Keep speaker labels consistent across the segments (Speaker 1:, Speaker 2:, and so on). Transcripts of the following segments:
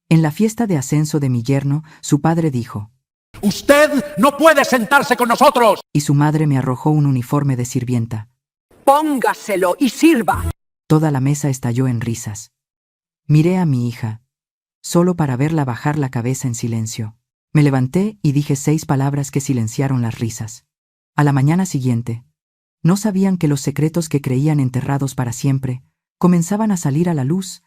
Speaker 1: En la fiesta de ascenso de mi yerno, su padre dijo:
Speaker 2: ¡Usted no puede sentarse con nosotros!
Speaker 1: Y su madre me arrojó un uniforme de sirvienta.
Speaker 3: Póngaselo y sirva.
Speaker 1: Toda la mesa estalló en risas. Miré a mi hija, solo para verla bajar la cabeza en silencio. Me levanté y dije 6 palabras que silenciaron las risas. A la mañana siguiente, no sabían que los secretos que creían enterrados para siempre comenzaban a salir a la luz.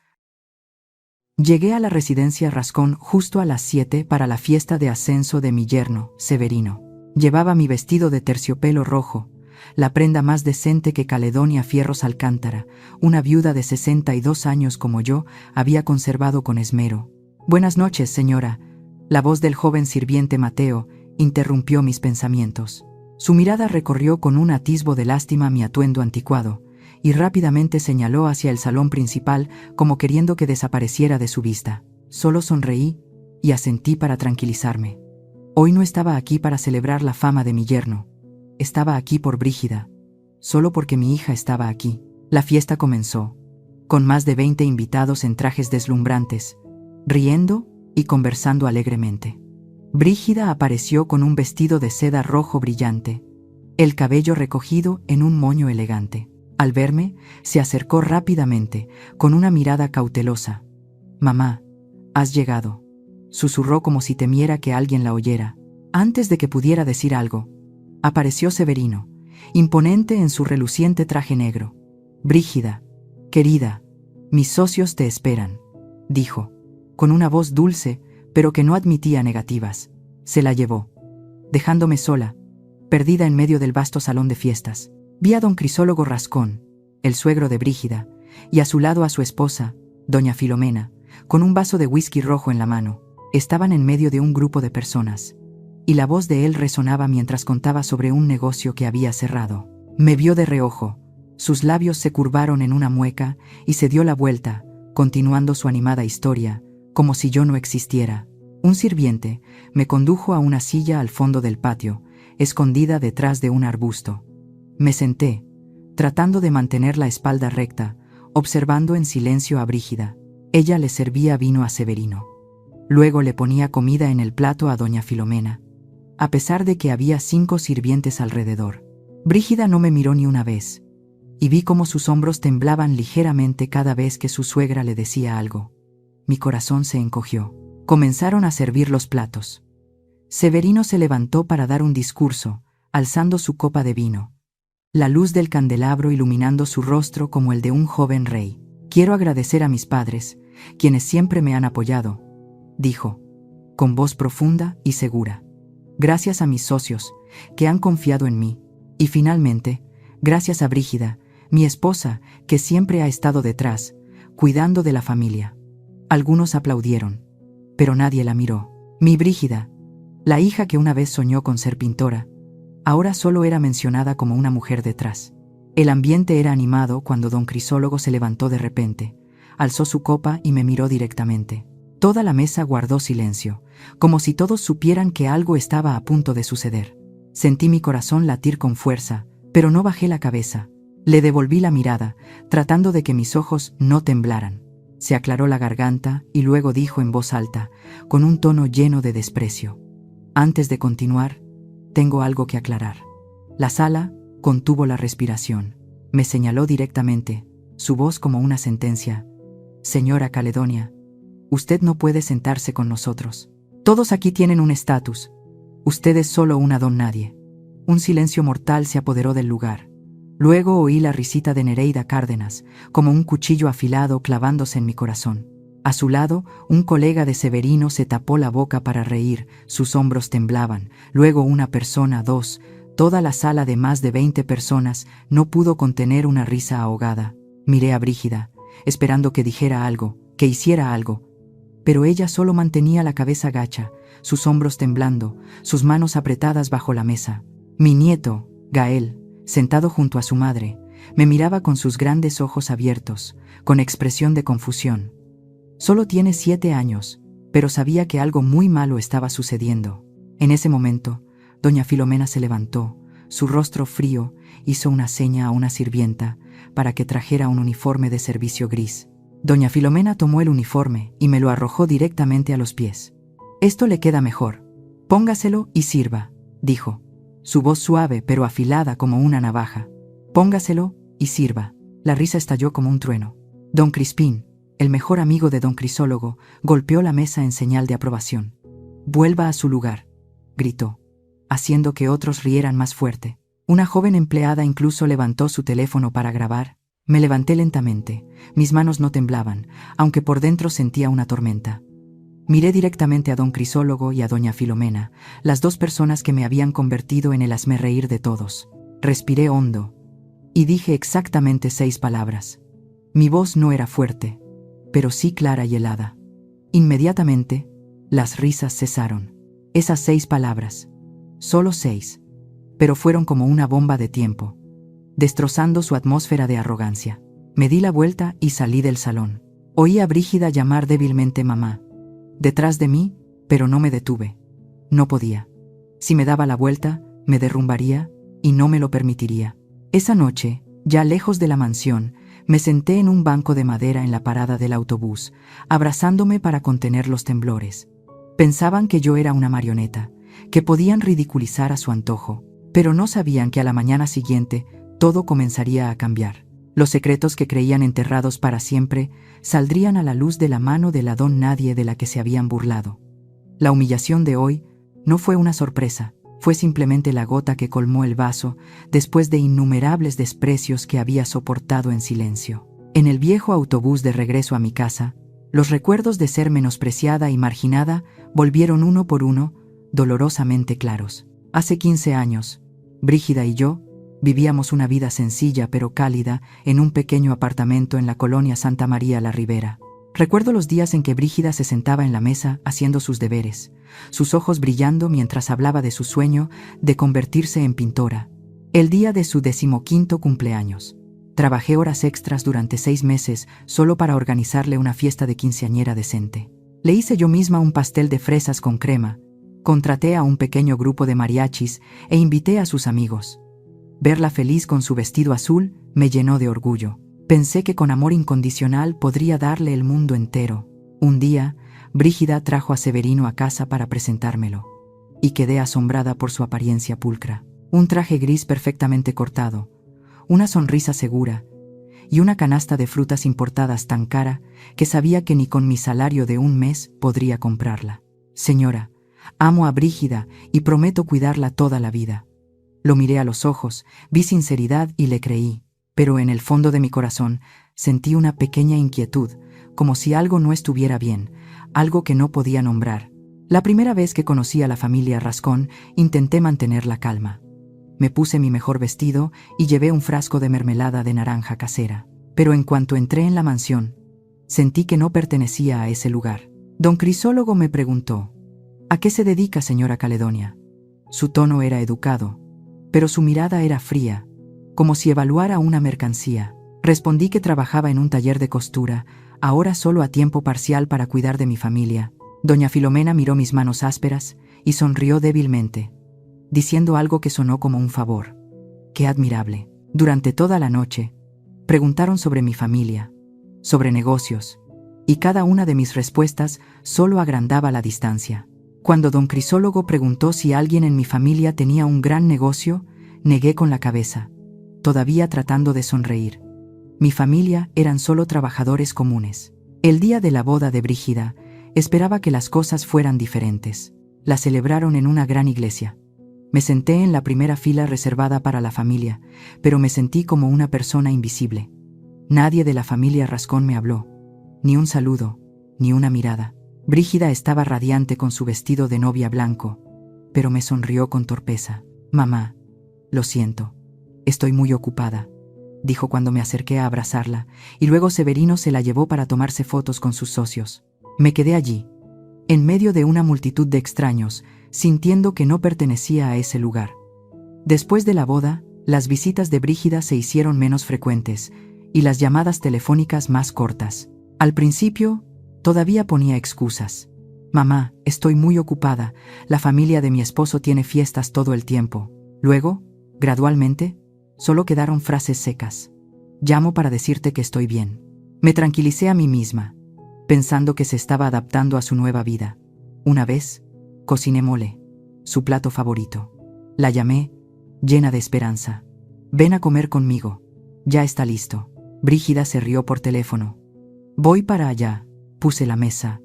Speaker 1: Llegué a la residencia Rascón justo a las 7 para la fiesta de ascenso de mi yerno, Severino. Llevaba mi vestido de terciopelo rojo, la prenda más decente que Caledonia Fierros Alcántara, una viuda de 62 años como yo, había conservado con esmero. «Buenas noches, señora». La voz del joven sirviente Mateo interrumpió mis pensamientos. Su mirada recorrió con un atisbo de lástima mi atuendo anticuado, y rápidamente señaló hacia el salón principal como queriendo que desapareciera de su vista. Solo sonreí y asentí para tranquilizarme. Hoy no estaba aquí para celebrar la fama de mi yerno. Estaba aquí por Brígida, solo porque mi hija estaba aquí. La fiesta comenzó, con más de 20 invitados en trajes deslumbrantes, riendo y conversando alegremente. Brígida apareció con un vestido de seda rojo brillante, el cabello recogido en un moño elegante. Al verme, se acercó rápidamente, con una mirada cautelosa. «Mamá, has llegado», susurró como si temiera que alguien la oyera. Antes de que pudiera decir algo, apareció Severino, imponente en su reluciente traje negro. «Brígida, querida, mis socios te esperan», dijo, con una voz dulce, pero que no admitía negativas. Se la llevó, dejándome sola, perdida en medio del vasto salón de fiestas. Vi a don Crisólogo Rascón, el suegro de Brígida, y a su lado a su esposa, doña Filomena, con un vaso de whisky rojo en la mano. Estaban en medio de un grupo de personas, y la voz de él resonaba mientras contaba sobre un negocio que había cerrado. Me vio de reojo, sus labios se curvaron en una mueca y se dio la vuelta, continuando su animada historia, como si yo no existiera. Un sirviente me condujo a una silla al fondo del patio, escondida detrás de un arbusto. Me senté, tratando de mantener la espalda recta, observando en silencio a Brígida. Ella le servía vino a Severino. Luego le ponía comida en el plato a doña Filomena, a pesar de que había 5 sirvientes alrededor. Brígida no me miró ni una vez, y vi cómo sus hombros temblaban ligeramente cada vez que su suegra le decía algo. Mi corazón se encogió. Comenzaron a servir los platos. Severino se levantó para dar un discurso, alzando su copa de vino, la luz del candelabro iluminando su rostro como el de un joven rey. «Quiero agradecer a mis padres, quienes siempre me han apoyado», dijo, con voz profunda y segura. «Gracias a mis socios, que han confiado en mí. Y finalmente, gracias a Brígida, mi esposa, que siempre ha estado detrás, cuidando de la familia». Algunos aplaudieron, pero nadie la miró. Mi Brígida, la hija que una vez soñó con ser pintora, ahora solo era mencionada como una mujer detrás. El ambiente era animado cuando don Crisólogo se levantó de repente, alzó su copa y me miró directamente. Toda la mesa guardó silencio, como si todos supieran que algo estaba a punto de suceder. Sentí mi corazón latir con fuerza, pero no bajé la cabeza. Le devolví la mirada, tratando de que mis ojos no temblaran. Se aclaró la garganta y luego dijo en voz alta, con un tono lleno de desprecio: «Antes de continuar, tengo algo que aclarar». La sala contuvo la respiración. Me señaló directamente, su voz como una sentencia: «Señora Caledonia, usted no puede sentarse con nosotros. Todos aquí tienen un estatus. Usted es solo una don nadie». Un silencio mortal se apoderó del lugar. Luego oí la risita de Nereida Cárdenas, como un cuchillo afilado clavándose en mi corazón. A su lado, un colega de Severino se tapó la boca para reír, sus hombros temblaban. Luego una persona, 2, toda la sala de más de 20 personas no pudo contener una risa ahogada. Miré a Brígida, esperando que dijera algo, que hiciera algo, pero ella solo mantenía la cabeza gacha, sus hombros temblando, sus manos apretadas bajo la mesa. Mi nieto, Gael, sentado junto a su madre, me miraba con sus grandes ojos abiertos, con expresión de confusión. Solo tiene 7 años, pero sabía que algo muy malo estaba sucediendo. En ese momento, doña Filomena se levantó, su rostro frío, hizo una seña a una sirvienta para que trajera un uniforme de servicio gris. Doña Filomena tomó el uniforme y me lo arrojó directamente a los pies. «Esto le queda mejor. Póngaselo y sirva», dijo. Su voz suave pero afilada como una navaja. «Póngaselo y sirva». La risa estalló como un trueno. Don Crispín, el mejor amigo de don Crisólogo, golpeó la mesa en señal de aprobación. «Vuelva a su lugar», gritó, haciendo que otros rieran más fuerte. Una joven empleada incluso levantó su teléfono para grabar. Me levanté lentamente. Mis manos no temblaban, aunque por dentro sentía una tormenta. Miré directamente a don Crisólogo y a doña Filomena, las dos personas que me habían convertido en el hazmerreír de todos. Respiré hondo y dije exactamente 6 palabras. Mi voz no era fuerte, pero sí clara y helada. Inmediatamente, las risas cesaron. Esas 6 palabras, solo 6, pero fueron como una bomba de tiempo, destrozando su atmósfera de arrogancia. Me di la vuelta y salí del salón. Oí a Brígida llamar débilmente mamá. Detrás de mí, pero no me detuve. No podía. Si me daba la vuelta, me derrumbaría y no me lo permitiría. Esa noche, ya lejos de la mansión, me senté en un banco de madera en la parada del autobús, abrazándome para contener los temblores. Pensaban que yo era una marioneta, que podían ridiculizar a su antojo, pero no sabían que a la mañana siguiente todo comenzaría a cambiar. Los secretos que creían enterrados para siempre saldrían a la luz de la mano de la don nadie de la que se habían burlado. La humillación de hoy no fue una sorpresa, fue simplemente la gota que colmó el vaso después de innumerables desprecios que había soportado en silencio. En el viejo autobús de regreso a mi casa, los recuerdos de ser menospreciada y marginada volvieron uno por uno, dolorosamente claros. Hace 15 años, Brígida y yo vivíamos una vida sencilla pero cálida en un pequeño apartamento en la colonia Santa María la Ribera. Recuerdo los días en que Brígida se sentaba en la mesa haciendo sus deberes, sus ojos brillando mientras hablaba de su sueño de convertirse en pintora. El día de su 15º cumpleaños. Trabajé horas extras durante 6 meses solo para organizarle una fiesta de quinceañera decente. Le hice yo misma un pastel de fresas con crema, contraté a un pequeño grupo de mariachis e invité a sus amigos. Verla feliz con su vestido azul me llenó de orgullo. Pensé que con amor incondicional podría darle el mundo entero. Un día, Brígida trajo a Severino a casa para presentármelo, y quedé asombrada por su apariencia pulcra. Un traje gris perfectamente cortado, una sonrisa segura y una canasta de frutas importadas tan cara que sabía que ni con mi salario de un mes podría comprarla. «Señora, amo a Brígida y prometo cuidarla toda la vida». Lo miré a los ojos, vi sinceridad y le creí, pero en el fondo de mi corazón sentí una pequeña inquietud, como si algo no estuviera bien, algo que no podía nombrar. La primera vez que conocí a la familia Rascón, intenté mantener la calma. Me puse mi mejor vestido y llevé un frasco de mermelada de naranja casera. Pero en cuanto entré en la mansión, sentí que no pertenecía a ese lugar. Don Crisólogo me preguntó: «¿A qué se dedica, señora Caledonia?». Su tono era educado, pero su mirada era fría, como si evaluara una mercancía. Respondí que trabajaba en un taller de costura, ahora solo a tiempo parcial para cuidar de mi familia. Doña Filomena miró mis manos ásperas y sonrió débilmente, diciendo algo que sonó como un favor. ¡Qué admirable! Durante toda la noche, preguntaron sobre mi familia, sobre negocios, y cada una de mis respuestas solo agrandaba la distancia. Cuando don Crisólogo preguntó si alguien en mi familia tenía un gran negocio, negué con la cabeza, todavía tratando de sonreír. Mi familia eran solo trabajadores comunes. El día de la boda de Brígida, esperaba que las cosas fueran diferentes. La celebraron en una gran iglesia. Me senté en la primera fila reservada para la familia, pero me sentí como una persona invisible. Nadie de la familia Rascón me habló, ni un saludo, ni una mirada. Brígida estaba radiante con su vestido de novia blanco, pero me sonrió con torpeza. «Mamá, lo siento, estoy muy ocupada», dijo cuando me acerqué a abrazarla, y luego Severino se la llevó para tomarse fotos con sus socios. Me quedé allí, en medio de una multitud de extraños, sintiendo que no pertenecía a ese lugar. Después de la boda, las visitas de Brígida se hicieron menos frecuentes y las llamadas telefónicas más cortas. Al principio, todavía ponía excusas. «Mamá, estoy muy ocupada, la familia de mi esposo tiene fiestas todo el tiempo». Luego, gradualmente, solo quedaron frases secas. «Llamo para decirte que estoy bien». Me tranquilicé a mí misma, pensando que se estaba adaptando a su nueva vida. Una vez, cociné mole, su plato favorito. La llamé, llena de esperanza. Ven a comer conmigo. Ya está listo. Brígida se rió por teléfono. Voy para allá. Puse la mesa.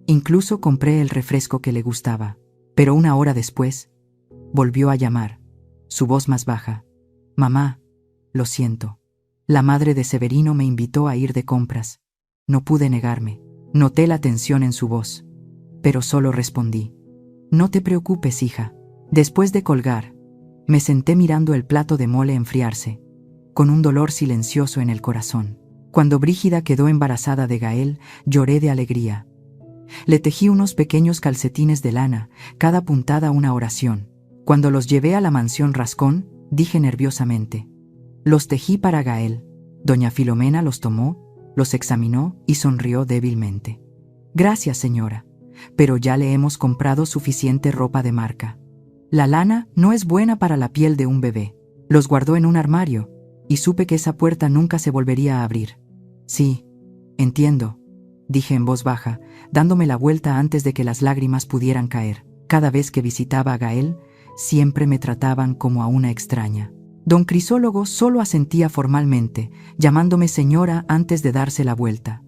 Speaker 1: Incluso compré el refresco que le gustaba. Pero una hora después, volvió a llamar. Su voz más baja. Mamá, lo siento. La madre de Severino me invitó a ir de compras. No pude negarme. Noté la tensión en su voz, pero solo respondí. No te preocupes, hija. Después de colgar, me senté mirando el plato de mole enfriarse, con un dolor silencioso en el corazón. Cuando Brígida quedó embarazada de Gael, lloré de alegría. Le tejí unos pequeños calcetines de lana, cada puntada una oración. Cuando los llevé a la mansión Rascón, dije nerviosamente. Los tejí para Gael. Doña Filomena los tomó, los examinó y sonrió débilmente. Gracias, señora, pero ya le hemos comprado suficiente ropa de marca. La lana no es buena para la piel de un bebé. Los guardó en un armario, y supe que esa puerta nunca se volvería a abrir. Sí, entiendo, dije en voz baja, dándome la vuelta antes de que las lágrimas pudieran caer. Cada vez que visitaba a Gael, siempre me trataban como a una extraña. Don Crisólogo solo asentía formalmente, llamándome señora antes de darse la vuelta.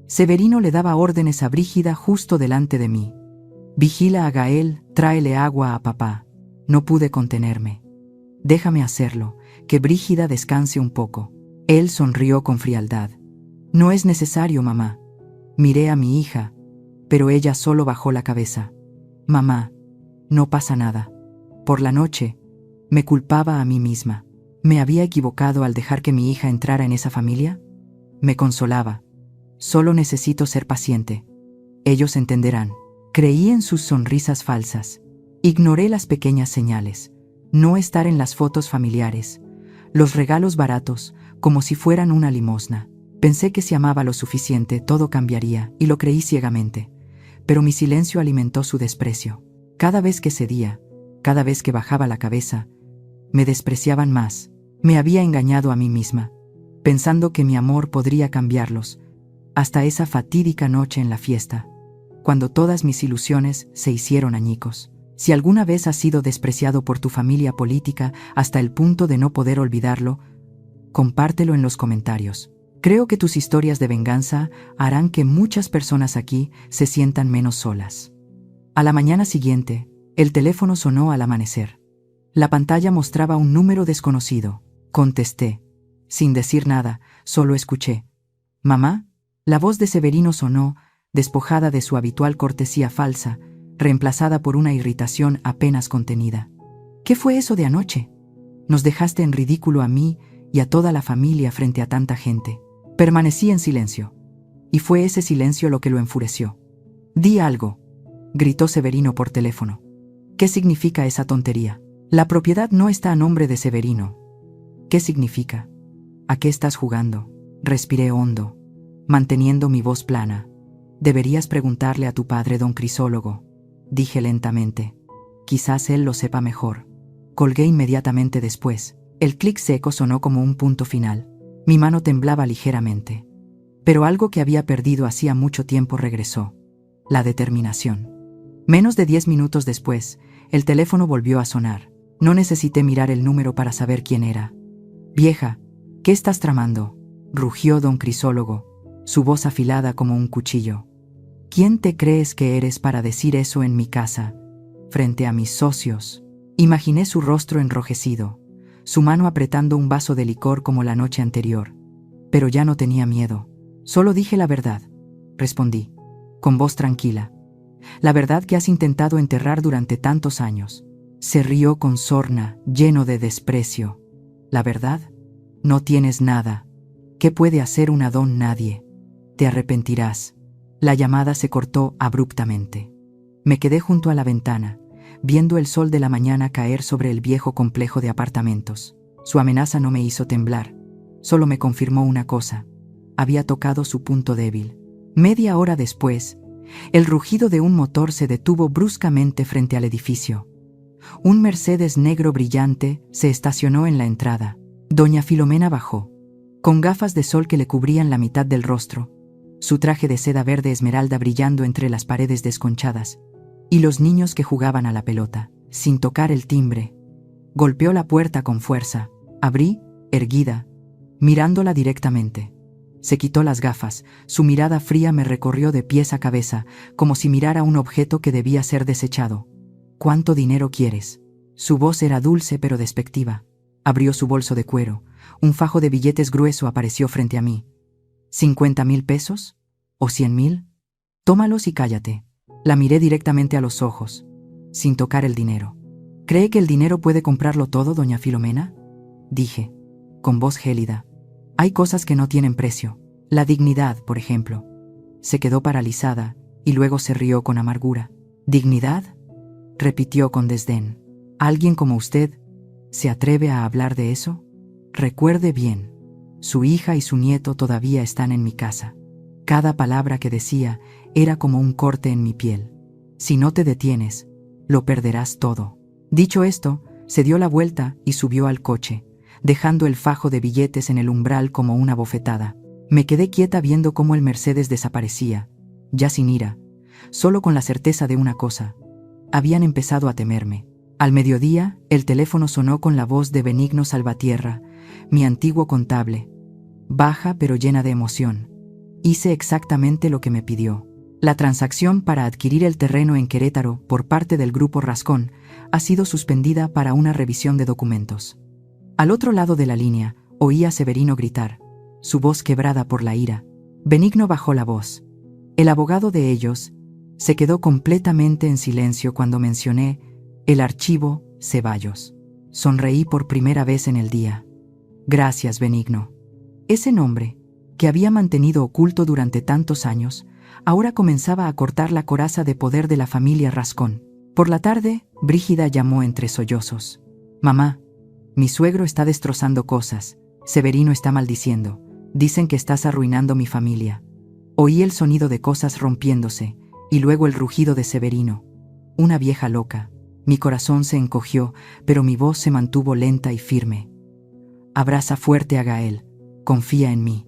Speaker 1: Severino le daba órdenes a Brígida justo delante de mí. Vigila a Gael, tráele agua a papá. No pude contenerme. Déjame hacerlo, que Brígida descanse un poco. Él sonrió con frialdad. No es necesario, mamá. Miré a mi hija, pero ella solo bajó la cabeza. Mamá, no pasa nada. Por la noche, me culpaba a mí misma. ¿Me había equivocado al dejar que mi hija entrara en esa familia? Me consolaba. Solo necesito ser paciente. Ellos entenderán. Creí en sus sonrisas falsas. Ignoré las pequeñas señales. No estar en las fotos familiares. Los regalos baratos, como si fueran una limosna. Pensé que si amaba lo suficiente, todo cambiaría, y lo creí ciegamente. Pero mi silencio alimentó su desprecio. Cada vez que cedía, cada vez que bajaba la cabeza, me despreciaban más. Me había engañado a mí misma, pensando que mi amor podría cambiarlos, hasta esa fatídica noche en la fiesta, cuando todas mis ilusiones se hicieron añicos. Si alguna vez has sido despreciado por tu familia política hasta el punto de no poder olvidarlo, compártelo en los comentarios. Creo que tus historias de venganza harán que muchas personas aquí se sientan menos solas. A la mañana siguiente, el teléfono sonó al amanecer. La pantalla mostraba un número desconocido. Contesté. Sin decir nada, solo escuché. «¿Mamá?» La voz de Severino sonó, despojada de su habitual cortesía falsa, reemplazada por una irritación apenas contenida. «¿Qué fue eso de anoche? Nos dejaste en ridículo a mí y a toda la familia frente a tanta gente». Permanecí en silencio. Y fue ese silencio lo que lo enfureció. «Di algo», gritó Severino por teléfono. «¿Qué significa esa tontería? La propiedad no está a nombre de Severino». «¿Qué significa? ¿A qué estás jugando?». Respiré hondo, manteniendo mi voz plana. «Deberías preguntarle a tu padre, don Crisólogo», dije lentamente. «Quizás él lo sepa mejor». Colgué inmediatamente después. El clic seco sonó como un punto final. Mi mano temblaba ligeramente. Pero algo que había perdido hacía mucho tiempo regresó. La determinación. Menos de 10 minutos después, el teléfono volvió a sonar. No necesité mirar el número para saber quién era. «Vieja, ¿qué estás tramando?», rugió don Crisólogo, su voz afilada como un cuchillo. «¿Quién te crees que eres para decir eso en mi casa, frente a mis socios?». Imaginé su rostro enrojecido, su mano apretando un vaso de licor como la noche anterior. Pero ya no tenía miedo. «Solo dije la verdad», respondí, con voz tranquila. «La verdad que has intentado enterrar durante tantos años». Se rió con sorna, lleno de desprecio. «¿La verdad? No tienes nada. ¿Qué puede hacer una don nadie? Te arrepentirás». La llamada se cortó abruptamente. Me quedé junto a la ventana, viendo el sol de la mañana caer sobre el viejo complejo de apartamentos. Su amenaza no me hizo temblar, solo me confirmó una cosa: había tocado su punto débil. Media hora después, el rugido de un motor se detuvo bruscamente frente al edificio. Un Mercedes negro brillante se estacionó en la entrada. Doña Filomena bajó. con gafas de sol que le cubrían la mitad del rostro, su traje de seda verde esmeralda brillando entre las paredes desconchadas, y los niños que jugaban a la pelota. Sin tocar el timbre, golpeó la puerta con fuerza. Abrí, erguida, mirándola directamente. Se quitó las gafas, su mirada fría me recorrió de pies a cabeza, como si mirara un objeto que debía ser desechado. ¿Cuánto dinero quieres? Su voz era dulce pero despectiva. Abrió su bolso de cuero. Un fajo de billetes grueso apareció frente a mí. ¿50,000 pesos? ¿O 100,000? Tómalos y cállate. La miré directamente a los ojos, sin tocar el dinero. ¿Cree que el dinero puede comprarlo todo, doña Filomena? Dije, con voz gélida. Hay cosas que no tienen precio. La dignidad, por ejemplo. Se quedó paralizada y luego se rió con amargura. ¿Dignidad?, repitió con desdén. ¿Alguien como usted se atreve a hablar de eso? Recuerde bien, su hija y su nieto todavía están en mi casa. Cada palabra que decía era como un corte en mi piel. Si no te detienes, lo perderás todo. Dicho esto, se dio la vuelta y subió al coche, dejando el fajo de billetes en el umbral como una bofetada. Me quedé quieta viendo cómo el Mercedes desaparecía, ya sin ira, solo con la certeza de una cosa. Habían empezado a temerme. Al mediodía, el teléfono sonó con la voz de Benigno Salvatierra, mi antiguo contable. Baja pero llena de emoción. Hice exactamente lo que me pidió. La transacción para adquirir el terreno en Querétaro por parte del Grupo Rascón ha sido suspendida para una revisión de documentos. Al otro lado de la línea, oí a Severino gritar, su voz quebrada por la ira. Benigno bajó la voz. El abogado de ellos se quedó completamente en silencio cuando mencioné el archivo Ceballos. Sonreí por primera vez en el día. Gracias, Benigno. Ese nombre, que había mantenido oculto durante tantos años, ahora comenzaba a cortar la coraza de poder de la familia Rascón. Por la tarde, Brígida llamó entre sollozos. Mamá, mi suegro está destrozando cosas. Severino está maldiciendo. Dicen que estás arruinando mi familia. Oí el sonido de cosas rompiéndose, y luego el rugido de Severino. Una vieja loca. Mi corazón se encogió, pero mi voz se mantuvo lenta y firme. Abraza fuerte a Gael. Confía en mí.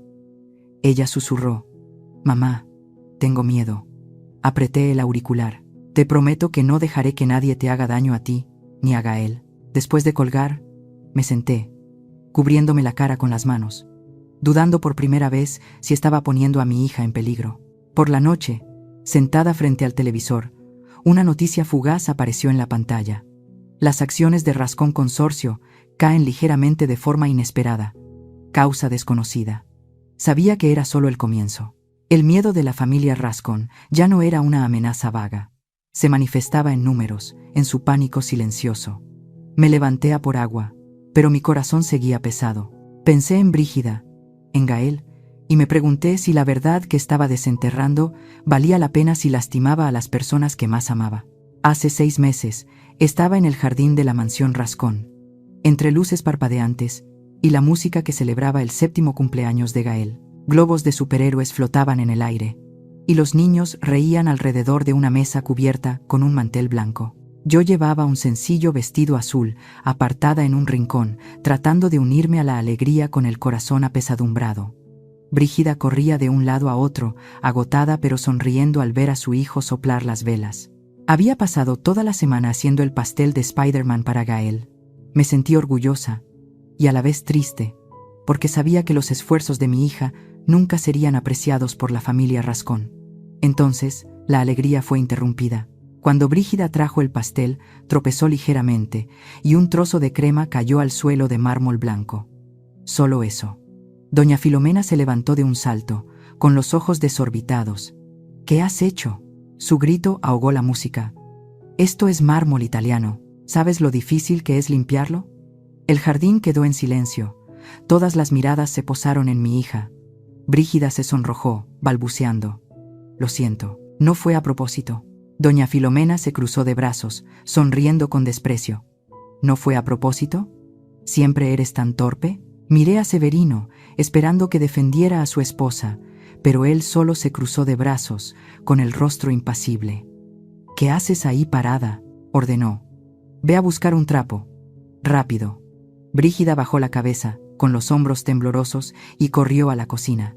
Speaker 1: Ella susurró. Mamá, tengo miedo. Apreté el auricular. Te prometo que no dejaré que nadie te haga daño a ti, ni a Gael. Después de colgar, me senté, cubriéndome la cara con las manos, dudando por primera vez si estaba poniendo a mi hija en peligro. Por la noche, sentada frente al televisor, una noticia fugaz apareció en la pantalla. Las acciones de Rascón Consorcio caen ligeramente de forma inesperada. Causa desconocida. Sabía que era solo el comienzo. El miedo de la familia Rascón ya no era una amenaza vaga. Se manifestaba en números, en su pánico silencioso. Me levanté a por agua, pero mi corazón seguía pesado. Pensé en Brígida, en Gael, y me pregunté si la verdad que estaba desenterrando valía la pena si lastimaba a las personas que más amaba. Hace 6 meses, estaba en el jardín de la mansión Rascón, entre luces parpadeantes y la música que celebraba el 7º cumpleaños de Gael. Globos de superhéroes flotaban en el aire, y los niños reían alrededor de una mesa cubierta con un mantel blanco. Yo llevaba un sencillo vestido azul, apartada en un rincón, tratando de unirme a la alegría con el corazón apesadumbrado. Brígida corría de un lado a otro, agotada pero sonriendo al ver a su hijo soplar las velas. Había pasado toda la semana haciendo el pastel de Spider-Man para Gael. Me sentí orgullosa y a la vez triste, porque sabía que los esfuerzos de mi hija nunca serían apreciados por la familia Rascón. Entonces, la alegría fue interrumpida. Cuando Brígida trajo el pastel, tropezó ligeramente y un trozo de crema cayó al suelo de mármol blanco. Solo eso. Doña Filomena se levantó de un salto, con los ojos desorbitados. ¿Qué has hecho? Su grito ahogó la música. Esto es mármol italiano. ¿Sabes lo difícil que es limpiarlo? El jardín quedó en silencio. Todas las miradas se posaron en mi hija. Brígida se sonrojó, balbuceando. Lo siento, no fue a propósito. Doña Filomena se cruzó de brazos, sonriendo con desprecio. ¿No fue a propósito? ¿Siempre eres tan torpe? Miré a Severino, esperando que defendiera a su esposa, pero él solo se cruzó de brazos, con el rostro impasible. ¿Qué haces ahí parada?, ordenó. Ve a buscar un trapo. Rápido. Brígida bajó la cabeza, con los hombros temblorosos, y corrió a la cocina.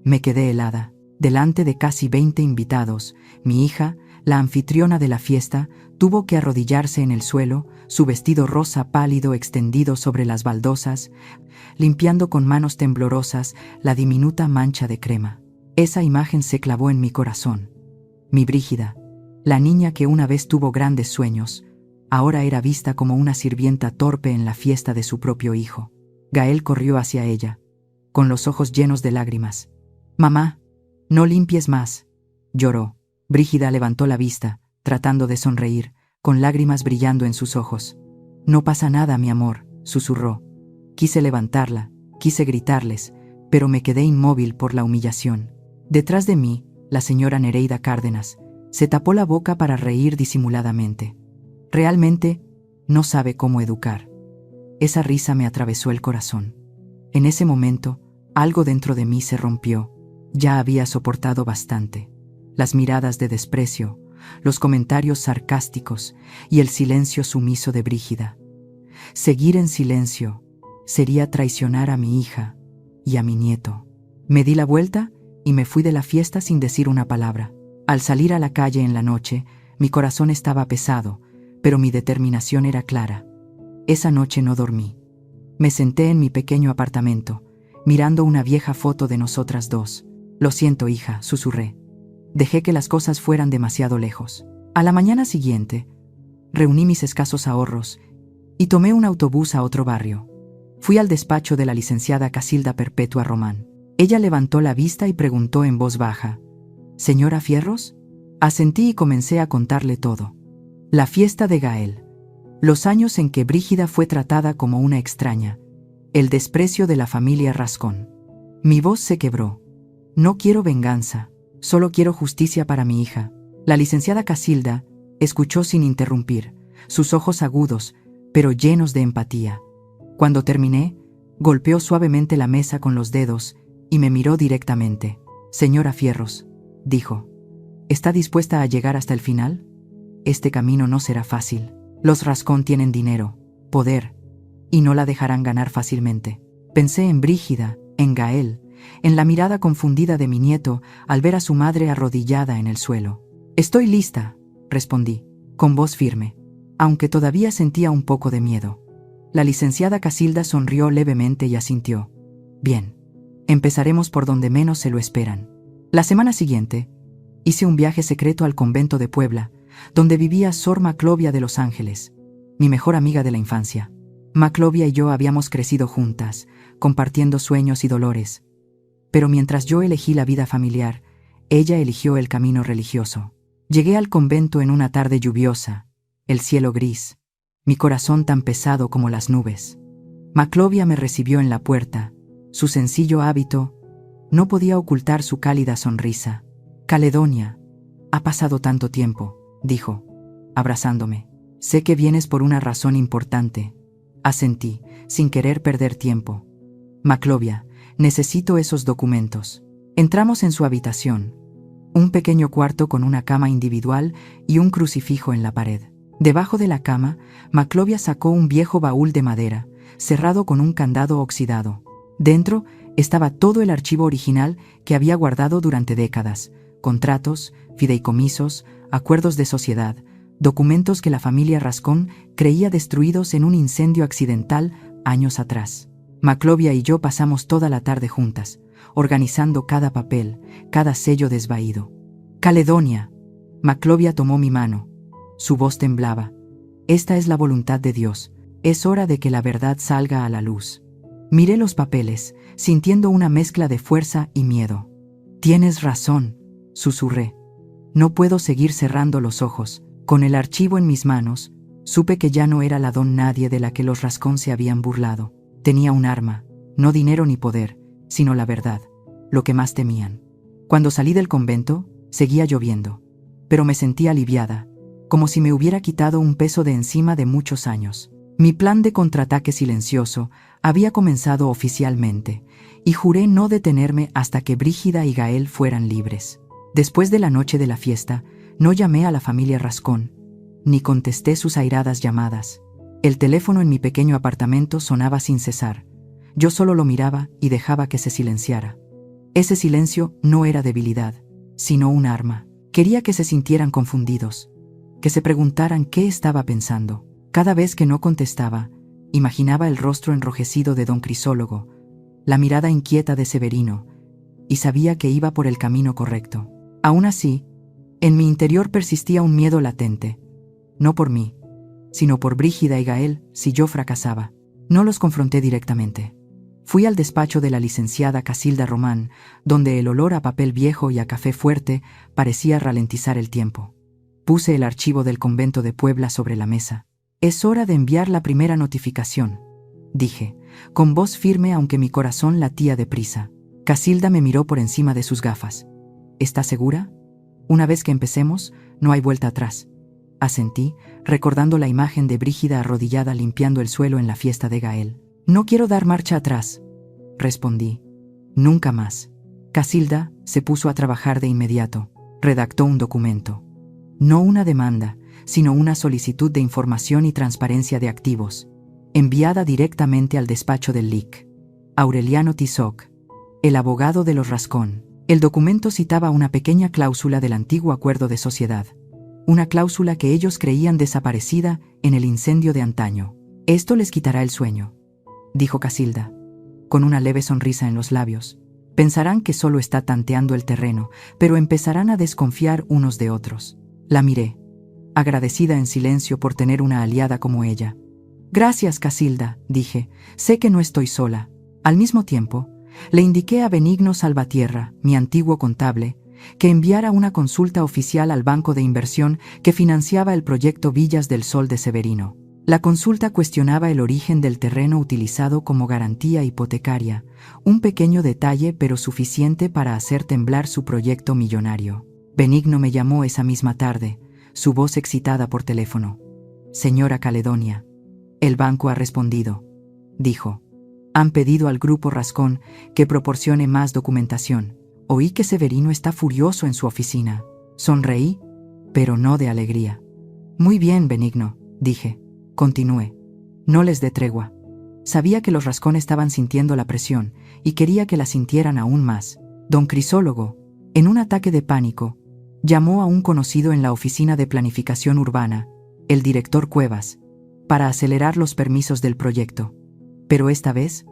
Speaker 1: Me quedé helada. Delante de casi 20 invitados, mi hija, la anfitriona de la fiesta, tuvo que arrodillarse en el suelo, su vestido rosa pálido extendido sobre las baldosas, limpiando con manos temblorosas la diminuta mancha de crema. Esa imagen se clavó en mi corazón. Mi Brígida, la niña que una vez tuvo grandes sueños, ahora era vista como una sirvienta torpe en la fiesta de su propio hijo. Gael corrió hacia ella, con los ojos llenos de lágrimas. «Mamá, no limpies más», lloró. Brígida levantó la vista, tratando de sonreír, con lágrimas brillando en sus ojos. «No pasa nada, mi amor», susurró. Quise levantarla, quise gritarles, pero me quedé inmóvil por la humillación. Detrás de mí, la señora Nereida Cárdenas se tapó la boca para reír disimuladamente. Realmente, no sabe cómo educar. Esa risa me atravesó el corazón. En ese momento, algo dentro de mí se rompió. Ya había soportado bastante. Las miradas de desprecio, los comentarios sarcásticos y el silencio sumiso de Brígida. Seguir en silencio sería traicionar a mi hija y a mi nieto. Me di la vuelta y me fui de la fiesta sin decir una palabra. Al salir a la calle en la noche, mi corazón estaba pesado, pero mi determinación era clara. Esa noche no dormí. Me senté en mi pequeño apartamento, mirando una vieja foto de nosotras dos. «Lo siento, hija», susurré. Dejé que las cosas fueran demasiado lejos. A la mañana siguiente, reuní mis escasos ahorros y tomé un autobús a otro barrio. Fui al despacho de la licenciada Casilda Perpetua Román. Ella levantó la vista y preguntó en voz baja: «¿Señora Fierros?». Asentí y comencé a contarle todo. La fiesta de Gael, los años en que Brígida fue tratada como una extraña, el desprecio de la familia Rascón. Mi voz se quebró. No quiero venganza, solo quiero justicia para mi hija. La licenciada Casilda escuchó sin interrumpir, sus ojos agudos, pero llenos de empatía. Cuando terminé, golpeó suavemente la mesa con los dedos y me miró directamente. «Señora Fierros», dijo, «¿está dispuesta a llegar hasta el final? Este camino no será fácil. Los Rascón tienen dinero, poder, y no la dejarán ganar fácilmente». Pensé en Brígida, en Gael, en la mirada confundida de mi nieto al ver a su madre arrodillada en el suelo. «Estoy lista», respondí, con voz firme, aunque todavía sentía un poco de miedo. La licenciada Casilda sonrió levemente y asintió. «Bien, empezaremos por donde menos se lo esperan». La semana siguiente, hice un viaje secreto al convento de Puebla, donde vivía Sor Maclovia de los Ángeles, mi mejor amiga de la infancia. Maclovia y yo habíamos crecido juntas, compartiendo sueños y dolores. Pero mientras yo elegí la vida familiar, ella eligió el camino religioso. Llegué al convento en una tarde lluviosa, el cielo gris, mi corazón tan pesado como las nubes. Maclovia me recibió en la puerta. Su sencillo hábito no podía ocultar su cálida sonrisa. «Caledonia, ha pasado tanto tiempo», dijo, abrazándome. «Sé que vienes por una razón importante». Asentí, sin querer perder tiempo. «Maclovia, necesito esos documentos». Entramos en su habitación, un pequeño cuarto con una cama individual y un crucifijo en la pared. Debajo de la cama, Maclovia sacó un viejo baúl de madera, cerrado con un candado oxidado. Dentro estaba todo el archivo original que había guardado durante décadas: contratos, fideicomisos, acuerdos de sociedad, documentos que la familia Rascón creía destruidos en un incendio accidental años atrás. Maclovia y yo pasamos toda la tarde juntas, organizando cada papel, cada sello desvaído. «Caledonia», Maclovia tomó mi mano. Su voz temblaba. «Esta es la voluntad de Dios. Es hora de que la verdad salga a la luz». Miré los papeles, sintiendo una mezcla de fuerza y miedo. «Tienes razón», susurré. «No puedo seguir cerrando los ojos». Con el archivo en mis manos, supe que ya no era la don nadie de la que los Rascón se habían burlado. Tenía un arma, no dinero ni poder, sino la verdad, lo que más temían. Cuando salí del convento, seguía lloviendo, pero me sentía aliviada, como si me hubiera quitado un peso de encima de muchos años. Mi plan de contraataque silencioso había comenzado oficialmente, y juré no detenerme hasta que Brígida y Gael fueran libres. Después de la noche de la fiesta, no llamé a la familia Rascón, ni contesté sus airadas llamadas. El teléfono en mi pequeño apartamento sonaba sin cesar. Yo solo lo miraba y dejaba que se silenciara. Ese silencio no era debilidad, sino un arma. Quería que se sintieran confundidos, que se preguntaran qué estaba pensando. Cada vez que no contestaba, imaginaba el rostro enrojecido de don Crisólogo, la mirada inquieta de Severino, y sabía que iba por el camino correcto. Aún así, en mi interior persistía un miedo latente, no por mí, sino por Brígida y Gael si yo fracasaba. No los confronté directamente. Fui al despacho de la licenciada Casilda Román, donde el olor a papel viejo y a café fuerte parecía ralentizar el tiempo. Puse el archivo del convento de Puebla sobre la mesa. «Es hora de enviar la primera notificación», dije, con voz firme aunque mi corazón latía deprisa. Casilda me miró por encima de sus gafas. «¿Estás segura? Una vez que empecemos, no hay vuelta atrás». Asentí, recordando la imagen de Brígida arrodillada limpiando el suelo en la fiesta de Gael. «No quiero dar marcha atrás», respondí. «Nunca más». Casilda se puso a trabajar de inmediato. Redactó un documento. No una demanda, sino una solicitud de información y transparencia de activos, enviada directamente al despacho del Lic. Aureliano Tizoc, el abogado de los Rascón. El documento citaba una pequeña cláusula del antiguo acuerdo de sociedad, una cláusula que ellos creían desaparecida en el incendio de antaño. «Esto les quitará el sueño», dijo Casilda, con una leve sonrisa en los labios. «Pensarán que solo está tanteando el terreno, pero empezarán a desconfiar unos de otros». La miré, agradecida en silencio por tener una aliada como ella. «Gracias, Casilda», dije, «sé que no estoy sola». Al mismo tiempo, le indiqué a Benigno Salvatierra, mi antiguo contable, que enviara una consulta oficial al banco de inversión que financiaba el proyecto Villas del Sol de Severino. La consulta cuestionaba el origen del terreno utilizado como garantía hipotecaria, un pequeño detalle pero suficiente para hacer temblar su proyecto millonario. Benigno me llamó esa misma tarde, su voz excitada por teléfono. «Señora Caledonia, el banco ha respondido», dijo. «Han pedido al grupo Rascón que proporcione más documentación. Oí que Severino está furioso en su oficina». Sonreí, pero no de alegría. «Muy bien, Benigno», dije. Continué. «No les dé tregua». Sabía que los Rascón estaban sintiendo la presión y quería que la sintieran aún más. Don Crisólogo, en un ataque de pánico, llamó a un conocido en la oficina de planificación urbana, el director Cuevas, para acelerar los permisos del proyecto. Pero esta vez,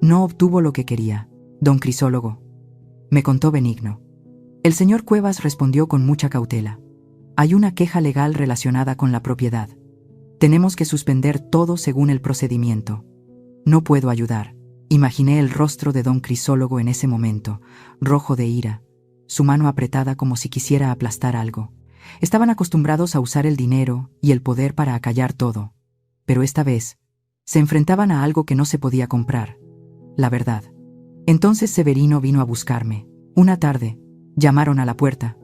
Speaker 1: no obtuvo lo que quería. «Don Crisólogo», me contó Benigno. El señor Cuevas respondió con mucha cautela. «Hay una queja legal relacionada con la propiedad. Tenemos que suspender todo según el procedimiento. No puedo ayudar». Imaginé el rostro de don Crisólogo en ese momento, rojo de ira, su mano apretada como si quisiera aplastar algo. Estaban acostumbrados a usar el dinero y el poder para acallar todo, pero esta vez se enfrentaban a algo que no se podía comprar: la verdad. Entonces Severino vino a buscarme. Una tarde, llamaron a la puerta,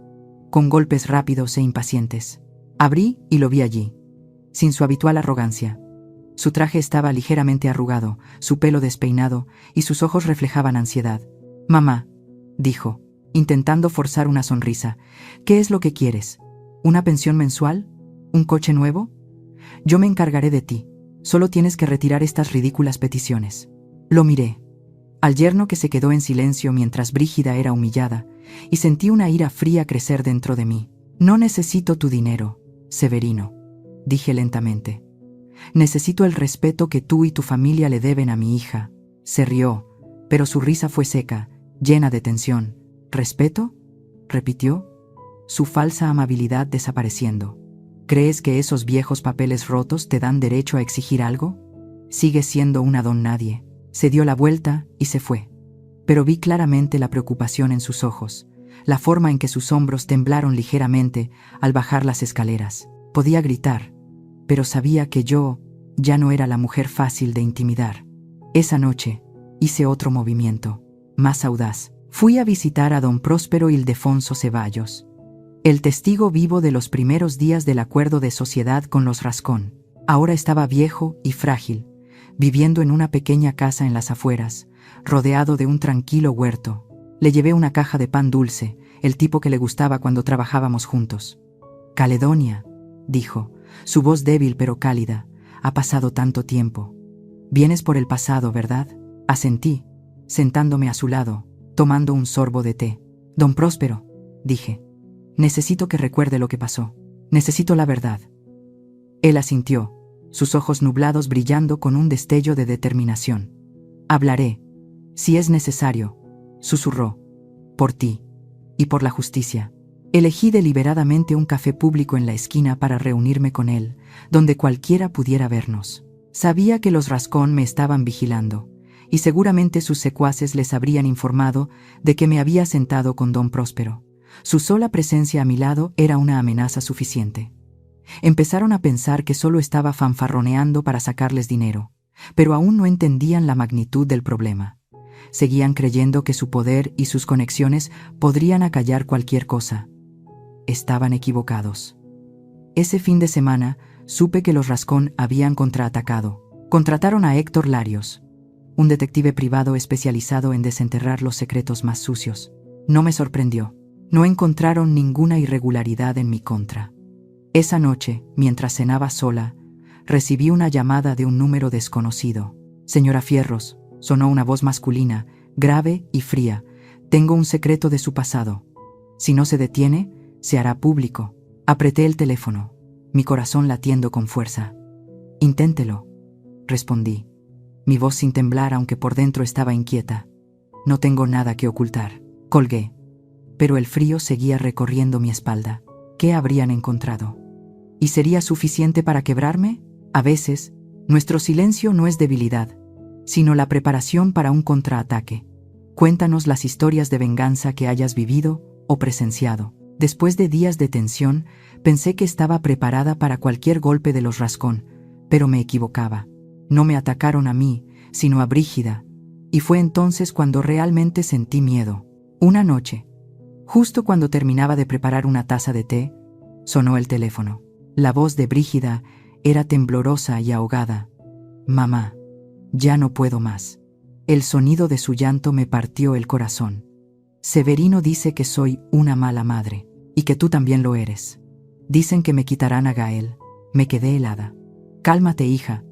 Speaker 1: con golpes rápidos e impacientes. Abrí y lo vi allí, sin su habitual arrogancia. Su traje estaba ligeramente arrugado, su pelo despeinado y sus ojos reflejaban ansiedad. «Mamá», dijo, intentando forzar una sonrisa, «¿qué es lo que quieres? ¿Una pensión mensual? ¿Un coche nuevo? Yo me encargaré de ti. Solo tienes que retirar estas ridículas peticiones». Lo miré, al yerno que se quedó en silencio mientras Brígida era humillada, y sentí una ira fría crecer dentro de mí. «No necesito tu dinero, Severino», dije lentamente. «Necesito el respeto que tú y tu familia le deben a mi hija». Se rió, pero su risa fue seca, llena de tensión. «¿Respeto?», repitió, su falsa amabilidad desapareciendo. «¿Crees que esos viejos papeles rotos te dan derecho a exigir algo? Sigues siendo una don nadie». Se dio la vuelta y se fue. Pero vi claramente la preocupación en sus ojos, la forma en que sus hombros temblaron ligeramente al bajar las escaleras. Podía gritar, pero sabía que yo ya no era la mujer fácil de intimidar. Esa noche hice otro movimiento, más audaz. Fui a visitar a don Próspero Ildefonso Ceballos, el testigo vivo de los primeros días del acuerdo de sociedad con los Rascón. Ahora estaba viejo y frágil, viviendo en una pequeña casa en las afueras, rodeado de un tranquilo huerto. Le llevé una caja de pan dulce, el tipo que le gustaba cuando trabajábamos juntos. «Caledonia», dijo, su voz débil pero cálida, «ha pasado tanto tiempo. Vienes por el pasado, ¿verdad? Asentí, sentándome a su lado, tomando un sorbo de té. Don Próspero, dije, necesito que recuerde lo que pasó. Necesito la verdad. Él asintió, sus ojos nublados brillando con un destello de determinación. Hablaré, si es necesario, susurró, por ti y por la justicia. Elegí deliberadamente un café público en la esquina para reunirme con él, donde cualquiera pudiera vernos. Sabía que los Rascón me estaban vigilando, y seguramente sus secuaces les habrían informado de que me había sentado con don Próspero. Su sola presencia a mi lado era una amenaza suficiente. Empezaron a pensar que solo estaba fanfarroneando para sacarles dinero, pero aún no entendían la magnitud del problema. Seguían creyendo que su poder y sus conexiones podrían acallar cualquier cosa. Estaban equivocados. Ese fin de semana supe que los Rascón habían contraatacado. Contrataron a Héctor Larios, un detective privado especializado en desenterrar los secretos más sucios. No me sorprendió. No encontraron ninguna irregularidad en mi contra. Esa noche, mientras cenaba sola, recibí una llamada de un número desconocido. Señora Fierros, sonó una voz masculina, grave y fría. Tengo un secreto de su pasado. Si no se detiene, se hará público. Apreté el teléfono, mi corazón latiendo con fuerza. Inténtelo, respondí, mi voz sin temblar aunque por dentro estaba inquieta. No tengo nada que ocultar. Colgué, pero el frío seguía recorriendo mi espalda. ¿Qué habrían encontrado? ¿Y sería suficiente para quebrarme? A veces, nuestro silencio no es debilidad, sino la preparación para un contraataque. Cuéntanos las historias de venganza que hayas vivido o presenciado. Después de días de tensión, pensé que estaba preparada para cualquier golpe de los Rascón, pero me equivocaba. No me atacaron a mí, sino a Brígida, y fue entonces cuando realmente sentí miedo. Una noche, justo cuando terminaba de preparar una taza de té, sonó el teléfono. La voz de Brígida era temblorosa y ahogada. Mamá, ya no puedo más. El sonido de su llanto me partió el corazón. Severino dice que soy una mala madre, y que tú también lo eres. Dicen que me quitarán a Gael. Me quedé helada. Cálmate, hija.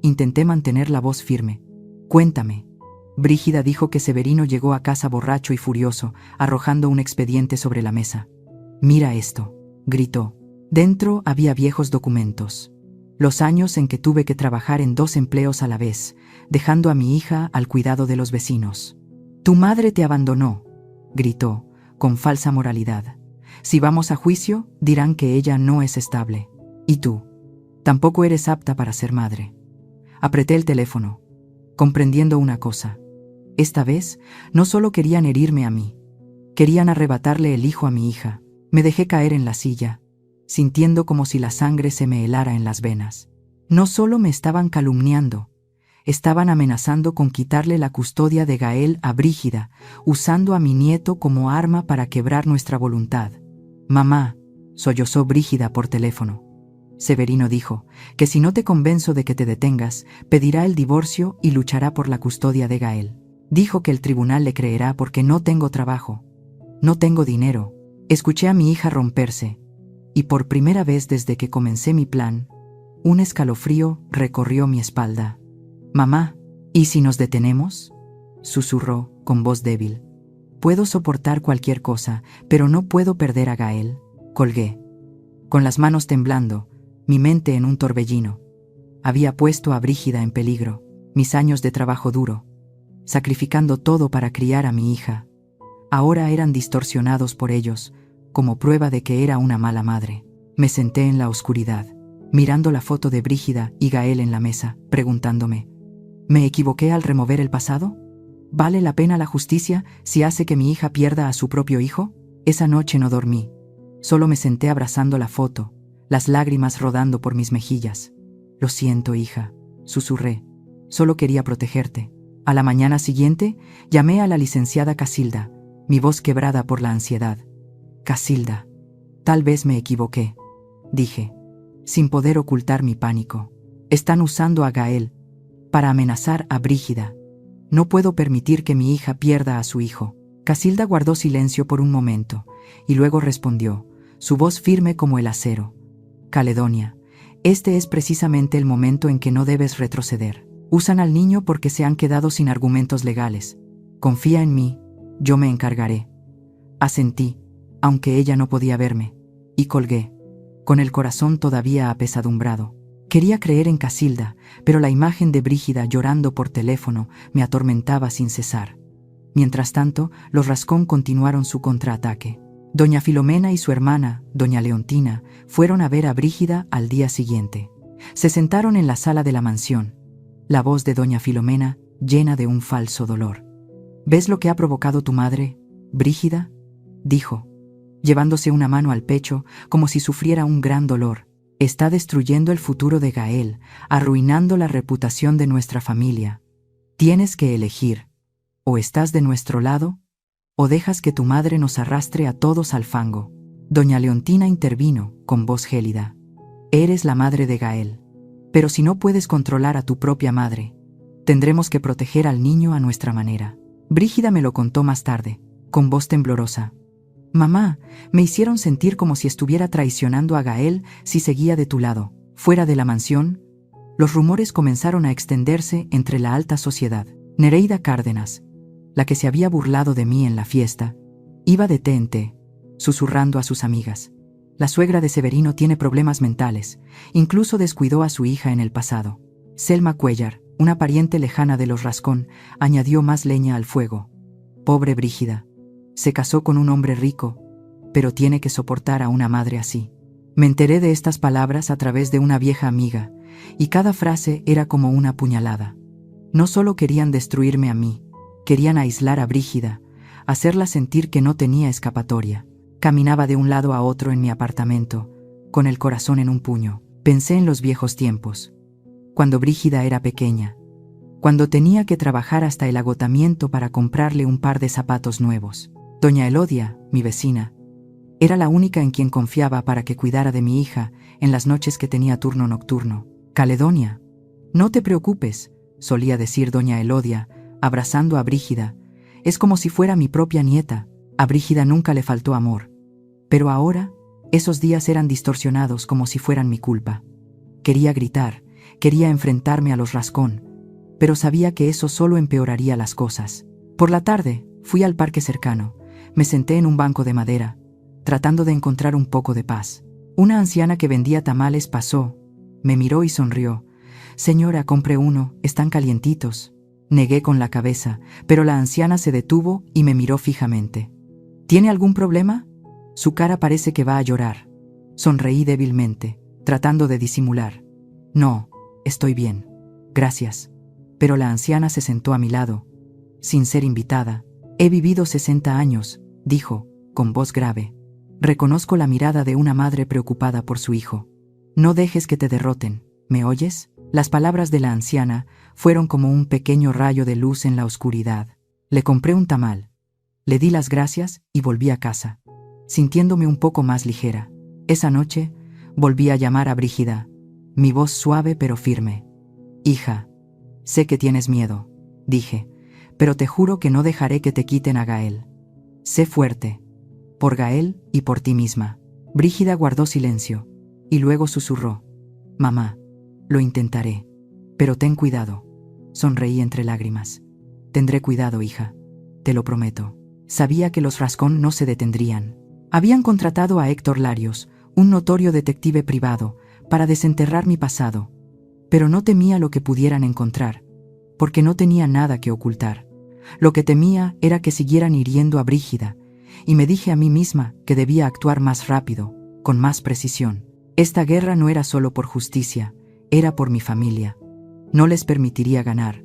Speaker 1: Intenté mantener la voz firme. Cuéntame. Brígida dijo que Severino llegó a casa borracho y furioso, arrojando un expediente sobre la mesa. Mira esto, gritó. Dentro había viejos documentos. Los años en que tuve que trabajar en 2 empleos a la vez, dejando a mi hija al cuidado de los vecinos. Tu madre te abandonó, gritó, con falsa moralidad. Si vamos a juicio, dirán que ella no es estable. Y tú, tampoco eres apta para ser madre. Apreté el teléfono, comprendiendo una cosa. Esta vez, no solo querían herirme a mí, querían arrebatarle el hijo a mi hija. Me dejé caer en la silla, sintiendo como si la sangre se me helara en las venas. No solo me estaban calumniando, estaban amenazando con quitarle la custodia de Gael a Brígida, usando a mi nieto como arma para quebrar nuestra voluntad. Mamá, sollozó Brígida por teléfono. Severino dijo que si no te convenzo de que te detengas, pedirá el divorcio y luchará por la custodia de Gael. Dijo que el tribunal le creerá porque no tengo trabajo, no tengo dinero. Escuché a mi hija romperse, y por primera vez desde que comencé mi plan, un escalofrío recorrió mi espalda. Mamá, ¿y si nos detenemos?, susurró con voz débil. Puedo soportar cualquier cosa, pero no puedo perder a Gael. Colgué, con las manos temblando, mi mente en un torbellino. Había puesto a Brígida en peligro, mis años de trabajo duro, sacrificando todo para criar a mi hija. Ahora eran distorsionados por ellos, como prueba de que era una mala madre. Me senté en la oscuridad, mirando la foto de Brígida y Gael en la mesa, preguntándome, ¿me equivoqué al remover el pasado? ¿Vale la pena la justicia si hace que mi hija pierda a su propio hijo? Esa noche no dormí. Solo me senté abrazando la foto, las lágrimas rodando por mis mejillas. Lo siento, hija, susurré. Solo quería protegerte. A la mañana siguiente, llamé a la licenciada Casilda, mi voz quebrada por la ansiedad. Casilda, tal vez me equivoqué, dije, sin poder ocultar mi pánico. Están usando a Gael para amenazar a Brígida. No puedo permitir que mi hija pierda a su hijo. Casilda guardó silencio por un momento, y luego respondió, su voz firme como el acero. Caledonia, este es precisamente el momento en que no debes retroceder. Usan al niño porque se han quedado sin argumentos legales. Confía en mí, yo me encargaré. Asentí, aunque ella no podía verme, y colgué, con el corazón todavía apesadumbrado. Quería creer en Casilda, pero la imagen de Brígida llorando por teléfono me atormentaba sin cesar. Mientras tanto, los Rascón continuaron su contraataque. Doña Filomena y su hermana, doña Leontina, fueron a ver a Brígida al día siguiente. Se sentaron en la sala de la mansión. La voz de doña Filomena llena de un falso dolor. ¿Ves lo que ha provocado tu madre, Brígida?, dijo, llevándose una mano al pecho como si sufriera un gran dolor. Está destruyendo el futuro de Gael, arruinando la reputación de nuestra familia. Tienes que elegir. O estás de nuestro lado, o dejas que tu madre nos arrastre a todos al fango. Doña Leontina intervino, con voz gélida. Eres la madre de Gael. Pero si no puedes controlar a tu propia madre, tendremos que proteger al niño a nuestra manera. Brígida me lo contó más tarde, con voz temblorosa. Mamá, me hicieron sentir como si estuviera traicionando a Gael si seguía de tu lado. Fuera de la mansión, los rumores comenzaron a extenderse entre la alta sociedad. Nereida Cárdenas, la que se había burlado de mí en la fiesta, iba de té en té, susurrando a sus amigas. La suegra de Severino tiene problemas mentales, incluso descuidó a su hija en el pasado. Selma Cuellar, una pariente lejana de los Rascón, añadió más leña al fuego. Pobre Brígida. Se casó con un hombre rico, pero tiene que soportar a una madre así. Me enteré de estas palabras a través de una vieja amiga, y cada frase era como una puñalada. No solo querían destruirme a mí, querían aislar a Brígida, hacerla sentir que no tenía escapatoria. Caminaba de un lado a otro en mi apartamento, con el corazón en un puño. Pensé en los viejos tiempos, cuando Brígida era pequeña, cuando tenía que trabajar hasta el agotamiento para comprarle un par de zapatos nuevos. Doña Elodia, mi vecina, era la única en quien confiaba para que cuidara de mi hija en las noches que tenía turno nocturno. Caledonia, no te preocupes, solía decir doña Elodia, abrazando a Brígida. Es como si fuera mi propia nieta. A Brígida nunca le faltó amor. Pero ahora, esos días eran distorsionados como si fueran mi culpa. Quería gritar, quería enfrentarme a los Rascón, pero sabía que eso solo empeoraría las cosas. Por la tarde, fui al parque cercano. Me senté en un banco de madera, tratando de encontrar un poco de paz. Una anciana que vendía tamales pasó, me miró y sonrió. Señora, compre uno, están calientitos. Negué con la cabeza, pero la anciana se detuvo y me miró fijamente. ¿Tiene algún problema? Su cara parece que va a llorar. Sonreí débilmente, tratando de disimular. No, estoy bien. Gracias. Pero la anciana se sentó a mi lado, sin ser invitada. He vivido 60 años, dijo, con voz grave. Reconozco la mirada de una madre preocupada por su hijo. No dejes que te derroten, ¿me oyes? Las palabras de la anciana fueron como un pequeño rayo de luz en la oscuridad. Le compré un tamal. Le di las gracias y volví a casa, sintiéndome un poco más ligera. Esa noche, volví a llamar a Brígida, mi voz suave pero firme. Hija, sé que tienes miedo, dije, pero te juro que no dejaré que te quiten a Gael. Sé fuerte, por Gael y por ti misma. Brígida guardó silencio, y luego susurró. Mamá, lo intentaré, pero ten cuidado. Sonreí entre lágrimas. Tendré cuidado, hija, te lo prometo. Sabía que los Rascón no se detendrían. Habían contratado a Héctor Larios, un notorio detective privado, para desenterrar mi pasado, pero no temía lo que pudieran encontrar, porque no tenía nada que ocultar. Lo que temía era que siguieran hiriendo a Brígida, y me dije a mí misma que debía actuar más rápido, con más precisión. Esta guerra no era solo por justicia, era por mi familia. No les permitiría ganar.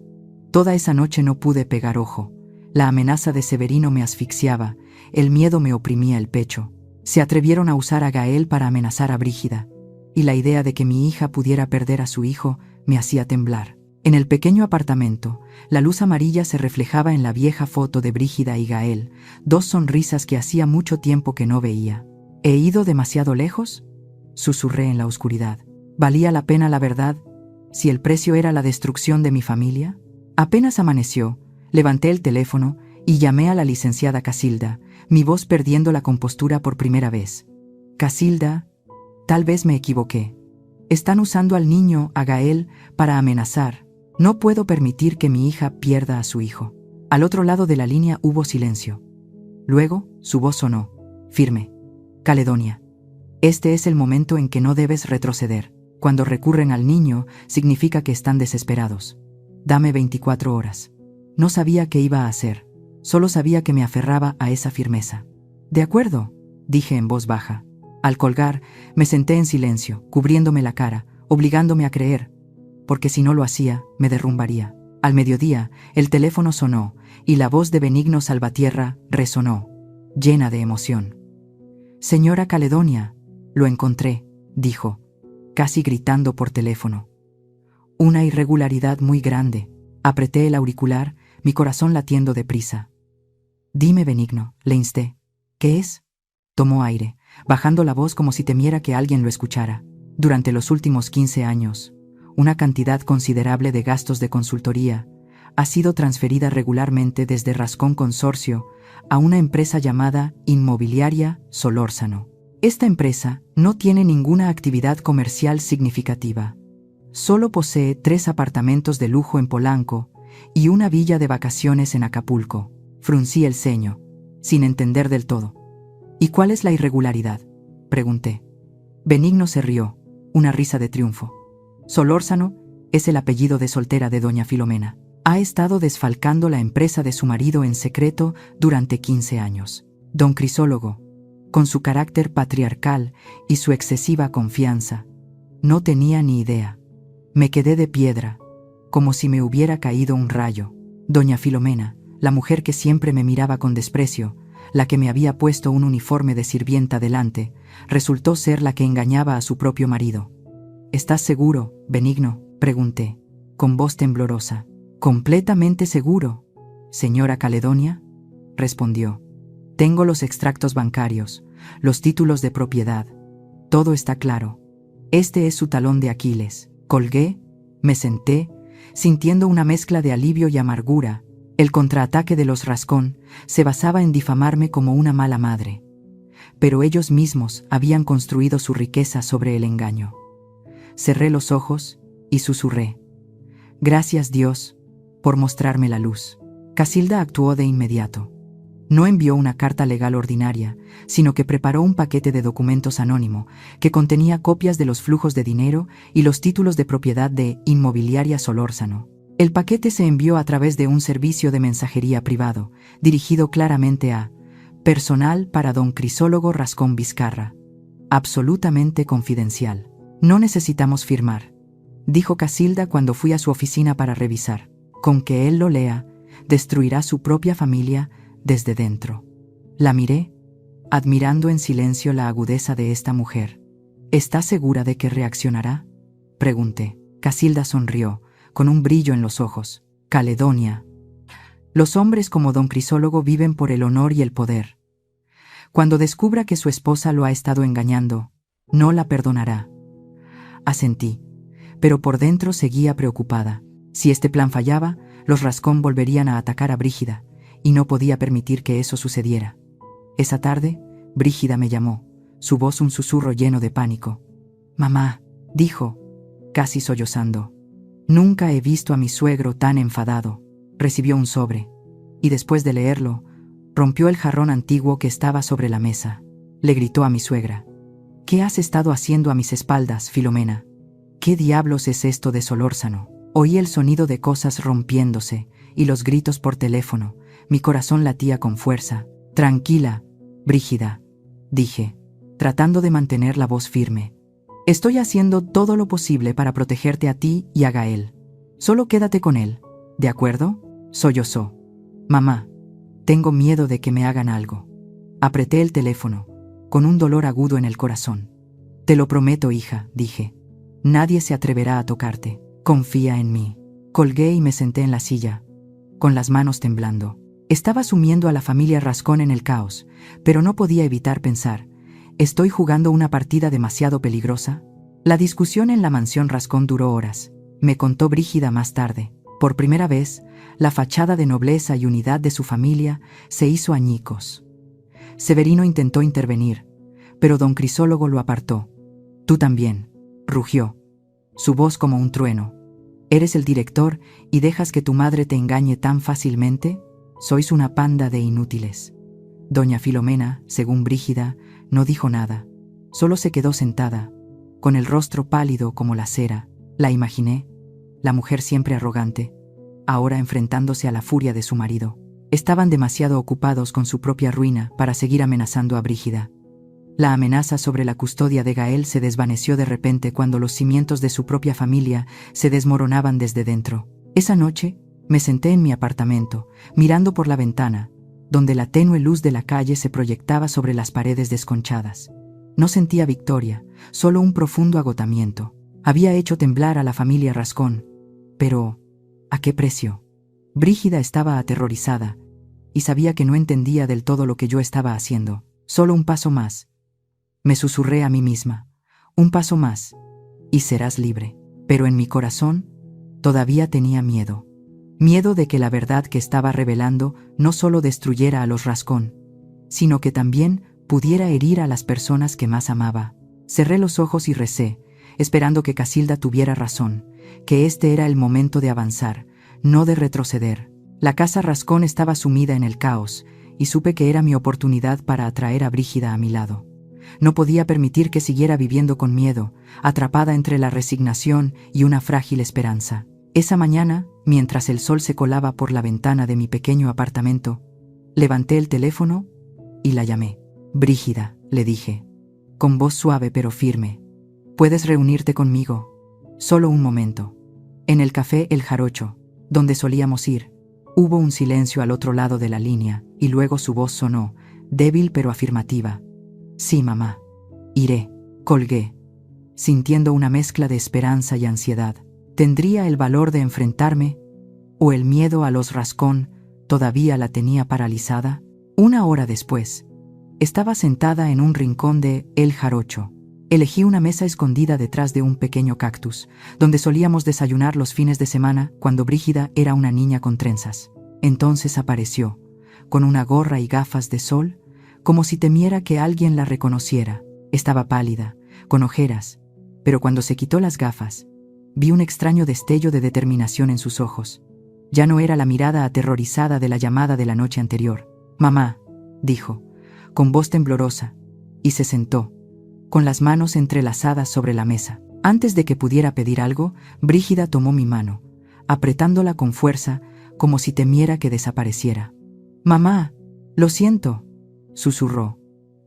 Speaker 1: Toda esa noche no pude pegar ojo. La amenaza de Severino me asfixiaba, el miedo me oprimía el pecho. Se atrevieron a usar a Gael para amenazar a Brígida, y la idea de que mi hija pudiera perder a su hijo me hacía temblar. En el pequeño apartamento, la luz amarilla se reflejaba en la vieja foto de Brígida y Gael, dos sonrisas que hacía mucho tiempo que no veía. ¿He ido demasiado lejos?, susurré en la oscuridad. ¿Valía la pena la verdad, si el precio era la destrucción de mi familia? Apenas amaneció, levanté el teléfono y llamé a la licenciada Casilda, mi voz perdiendo la compostura por primera vez. Casilda, tal vez me equivoqué. Están usando al niño, a Gael, para amenazar. No puedo permitir que mi hija pierda a su hijo. Al otro lado de la línea hubo silencio. Luego, su voz sonó, firme. Caledonia. Este es el momento en que no debes retroceder. Cuando recurren al niño, significa que están desesperados. Dame 24 horas. No sabía qué iba a hacer. Solo sabía que me aferraba a esa firmeza. De acuerdo, dije en voz baja. Al colgar, me senté en silencio, cubriéndome la cara, obligándome a creer, porque si no lo hacía, me derrumbaría. Al mediodía, el teléfono sonó, y la voz de Benigno Salvatierra resonó, llena de emoción. Señora Caledonia, lo encontré, dijo, casi gritando por teléfono. Una irregularidad muy grande. Apreté el auricular, mi corazón latiendo deprisa. Dime, Benigno, le insté. ¿Qué es? Tomó aire, bajando la voz como si temiera que alguien lo escuchara. Durante los últimos 15 años, una cantidad considerable de gastos de consultoría ha sido transferida regularmente desde Rascón Consorcio a una empresa llamada Inmobiliaria Solórzano. Esta empresa no tiene ninguna actividad comercial significativa. Solo posee 3 apartamentos de lujo en Polanco y una villa de vacaciones en Acapulco. Fruncí el ceño, sin entender del todo. ¿Y cuál es la irregularidad?, pregunté. Benigno se rió, una risa de triunfo. Solórzano es el apellido de soltera de doña Filomena. Ha estado desfalcando la empresa de su marido en secreto durante 15 años. Don Crisólogo, con su carácter patriarcal y su excesiva confianza, no tenía ni idea. Me quedé de piedra, como si me hubiera caído un rayo. Doña Filomena, la mujer que siempre me miraba con desprecio, la que me había puesto un uniforme de sirvienta delante, resultó ser la que engañaba a su propio marido. ¿Estás seguro, Benigno?, pregunté, con voz temblorosa. «Completamente seguro, señora Caledonia», respondió. «Tengo los extractos bancarios, los títulos de propiedad. Todo está claro. Este es su talón de Aquiles». Colgué, me senté, sintiendo una mezcla de alivio y amargura. El contraataque de los Rascón se basaba en difamarme como una mala madre. Pero ellos mismos habían construido su riqueza sobre el engaño. Cerré los ojos y susurré. «Gracias, Dios, por mostrarme la luz». Casilda actuó de inmediato. No envió una carta legal ordinaria, sino que preparó un paquete de documentos anónimo que contenía copias de los flujos de dinero y los títulos de propiedad de Inmobiliaria Solórzano. El paquete se envió a través de un servicio de mensajería privado, dirigido claramente a «Personal para don Crisólogo Rascón Vizcarra. Absolutamente confidencial. No necesitamos firmar», dijo Casilda cuando fui a su oficina para revisar. «Con que él lo lea, destruirá su propia familia desde dentro». La miré, admirando en silencio la agudeza de esta mujer. «¿Estás segura de que reaccionará?», pregunté. Casilda sonrió, con un brillo en los ojos. «Caledonia, los hombres como don Crisólogo viven por el honor y el poder. Cuando descubra que su esposa lo ha estado engañando, no la perdonará». Asentí, pero por dentro seguía preocupada. Si este plan fallaba, los Rascón volverían a atacar a Brígida, y no podía permitir que eso sucediera. Esa tarde, Brígida me llamó, su voz un susurro lleno de pánico. «Mamá», dijo, casi sollozando. «Nunca he visto a mi suegro tan enfadado». Recibió un sobre, y después de leerlo, rompió el jarrón antiguo que estaba sobre la mesa. Le gritó a mi suegra. «¿Qué has estado haciendo a mis espaldas, Filomena? ¿Qué diablos es esto de Solórzano?». Oí el sonido de cosas rompiéndose y los gritos por teléfono. Mi corazón latía con fuerza. «Tranquila, Brígida», dije, tratando de mantener la voz firme. «Estoy haciendo todo lo posible para protegerte a ti y a Gael. Solo quédate con él, ¿de acuerdo?». Sollozó. «Mamá, tengo miedo de que me hagan algo». Apreté el teléfono, con un dolor agudo en el corazón. «Te lo prometo, hija», dije. «Nadie se atreverá a tocarte. Confía en mí». Colgué y me senté en la silla, con las manos temblando. Estaba sumiendo a la familia Rascón en el caos, pero no podía evitar pensar, ¿estoy jugando una partida demasiado peligrosa? La discusión en la mansión Rascón duró horas. Me contó Brígida más tarde. Por primera vez, la fachada de nobleza y unidad de su familia se hizo añicos. Severino intentó intervenir, pero don Crisólogo lo apartó. «Tú también», rugió, su voz como un trueno. ¿Eres el director y dejas que tu madre te engañe tan fácilmente? Sois una panda de inútiles. Doña Filomena, según Brígida, no dijo nada. Solo se quedó sentada, con el rostro pálido como la cera. La imaginé, la mujer siempre arrogante, ahora enfrentándose a la furia de su marido. Estaban demasiado ocupados con su propia ruina para seguir amenazando a Brígida. La amenaza sobre la custodia de Gael se desvaneció de repente cuando los cimientos de su propia familia se desmoronaban desde dentro. Esa noche, me senté en mi apartamento, mirando por la ventana, donde la tenue luz de la calle se proyectaba sobre las paredes desconchadas. No sentía victoria, solo un profundo agotamiento. Había hecho temblar a la familia Rascón, pero ¿a qué precio? Brígida estaba aterrorizada, y sabía que no entendía del todo lo que yo estaba haciendo. Solo un paso más. Me susurré a mí misma. Un paso más, y serás libre. Pero en mi corazón todavía tenía miedo. Miedo de que la verdad que estaba revelando no solo destruyera a los Rascón, sino que también pudiera herir a las personas que más amaba. Cerré los ojos y recé, esperando que Casilda tuviera razón, que este era el momento de avanzar, no de retroceder. La casa Rascón estaba sumida en el caos, y supe que era mi oportunidad para atraer a Brígida a mi lado. No podía permitir que siguiera viviendo con miedo, atrapada entre la resignación y una frágil esperanza. Esa mañana, mientras el sol se colaba por la ventana de mi pequeño apartamento, levanté el teléfono y la llamé. Brígida, le dije, con voz suave pero firme, ¿puedes reunirte conmigo? Solo un momento. En el café El Jarocho, donde solíamos ir, hubo un silencio al otro lado de la línea y luego su voz sonó, débil pero afirmativa. Sí, mamá. Iré. Colgué, sintiendo una mezcla de esperanza y ansiedad. ¿Tendría el valor de enfrentarme? ¿O el miedo a los Rascón todavía la tenía paralizada? Una hora después, estaba sentada en un rincón de El Jarocho. Elegí una mesa escondida detrás de un pequeño cactus, donde solíamos desayunar los fines de semana cuando Brígida era una niña con trenzas. Entonces apareció, con una gorra y gafas de sol, como si temiera que alguien la reconociera. Estaba pálida, con ojeras, pero cuando se quitó las gafas, vi un extraño destello de determinación en sus ojos. Ya no era la mirada aterrorizada de la llamada de la noche anterior. «Mamá», dijo, con voz temblorosa, y se sentó, con las manos entrelazadas sobre la mesa. Antes de que pudiera pedir algo, Brígida tomó mi mano, apretándola con fuerza, como si temiera que desapareciera. «Mamá, lo siento», susurró,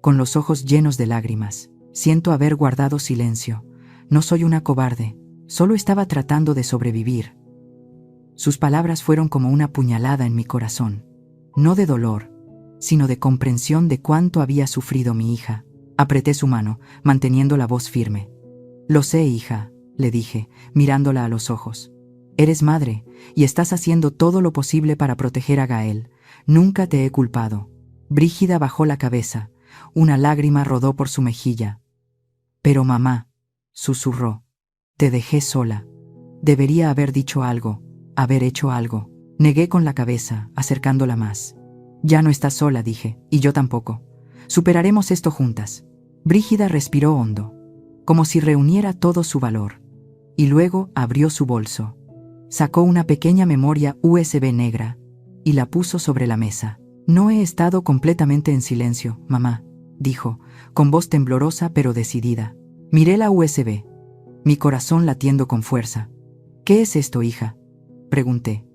Speaker 1: con los ojos llenos de lágrimas. «Siento haber guardado silencio. No soy una cobarde. Solo estaba tratando de sobrevivir». Sus palabras fueron como una puñalada en mi corazón. No de dolor, sino de comprensión de cuánto había sufrido mi hija. Apreté su mano, manteniendo la voz firme. «Lo sé, hija», le dije, mirándola a los ojos. «Eres madre, y estás haciendo todo lo posible para proteger a Gael. Nunca te he culpado». Brígida bajó la cabeza. Una lágrima rodó por su mejilla. «Pero mamá», susurró, «te dejé sola. Debería haber dicho algo, haber hecho algo». Negué con la cabeza, acercándola más. «Ya no estás sola», dije, «y yo tampoco. Superaremos esto juntas». Brígida respiró hondo, como si reuniera todo su valor, y luego abrió su bolso. Sacó una pequeña memoria USB negra y la puso sobre la mesa. «No he estado completamente en silencio, mamá», dijo, con voz temblorosa pero decidida. Miré la USB, mi corazón latiendo con fuerza. «¿Qué es esto, hija?», pregunté,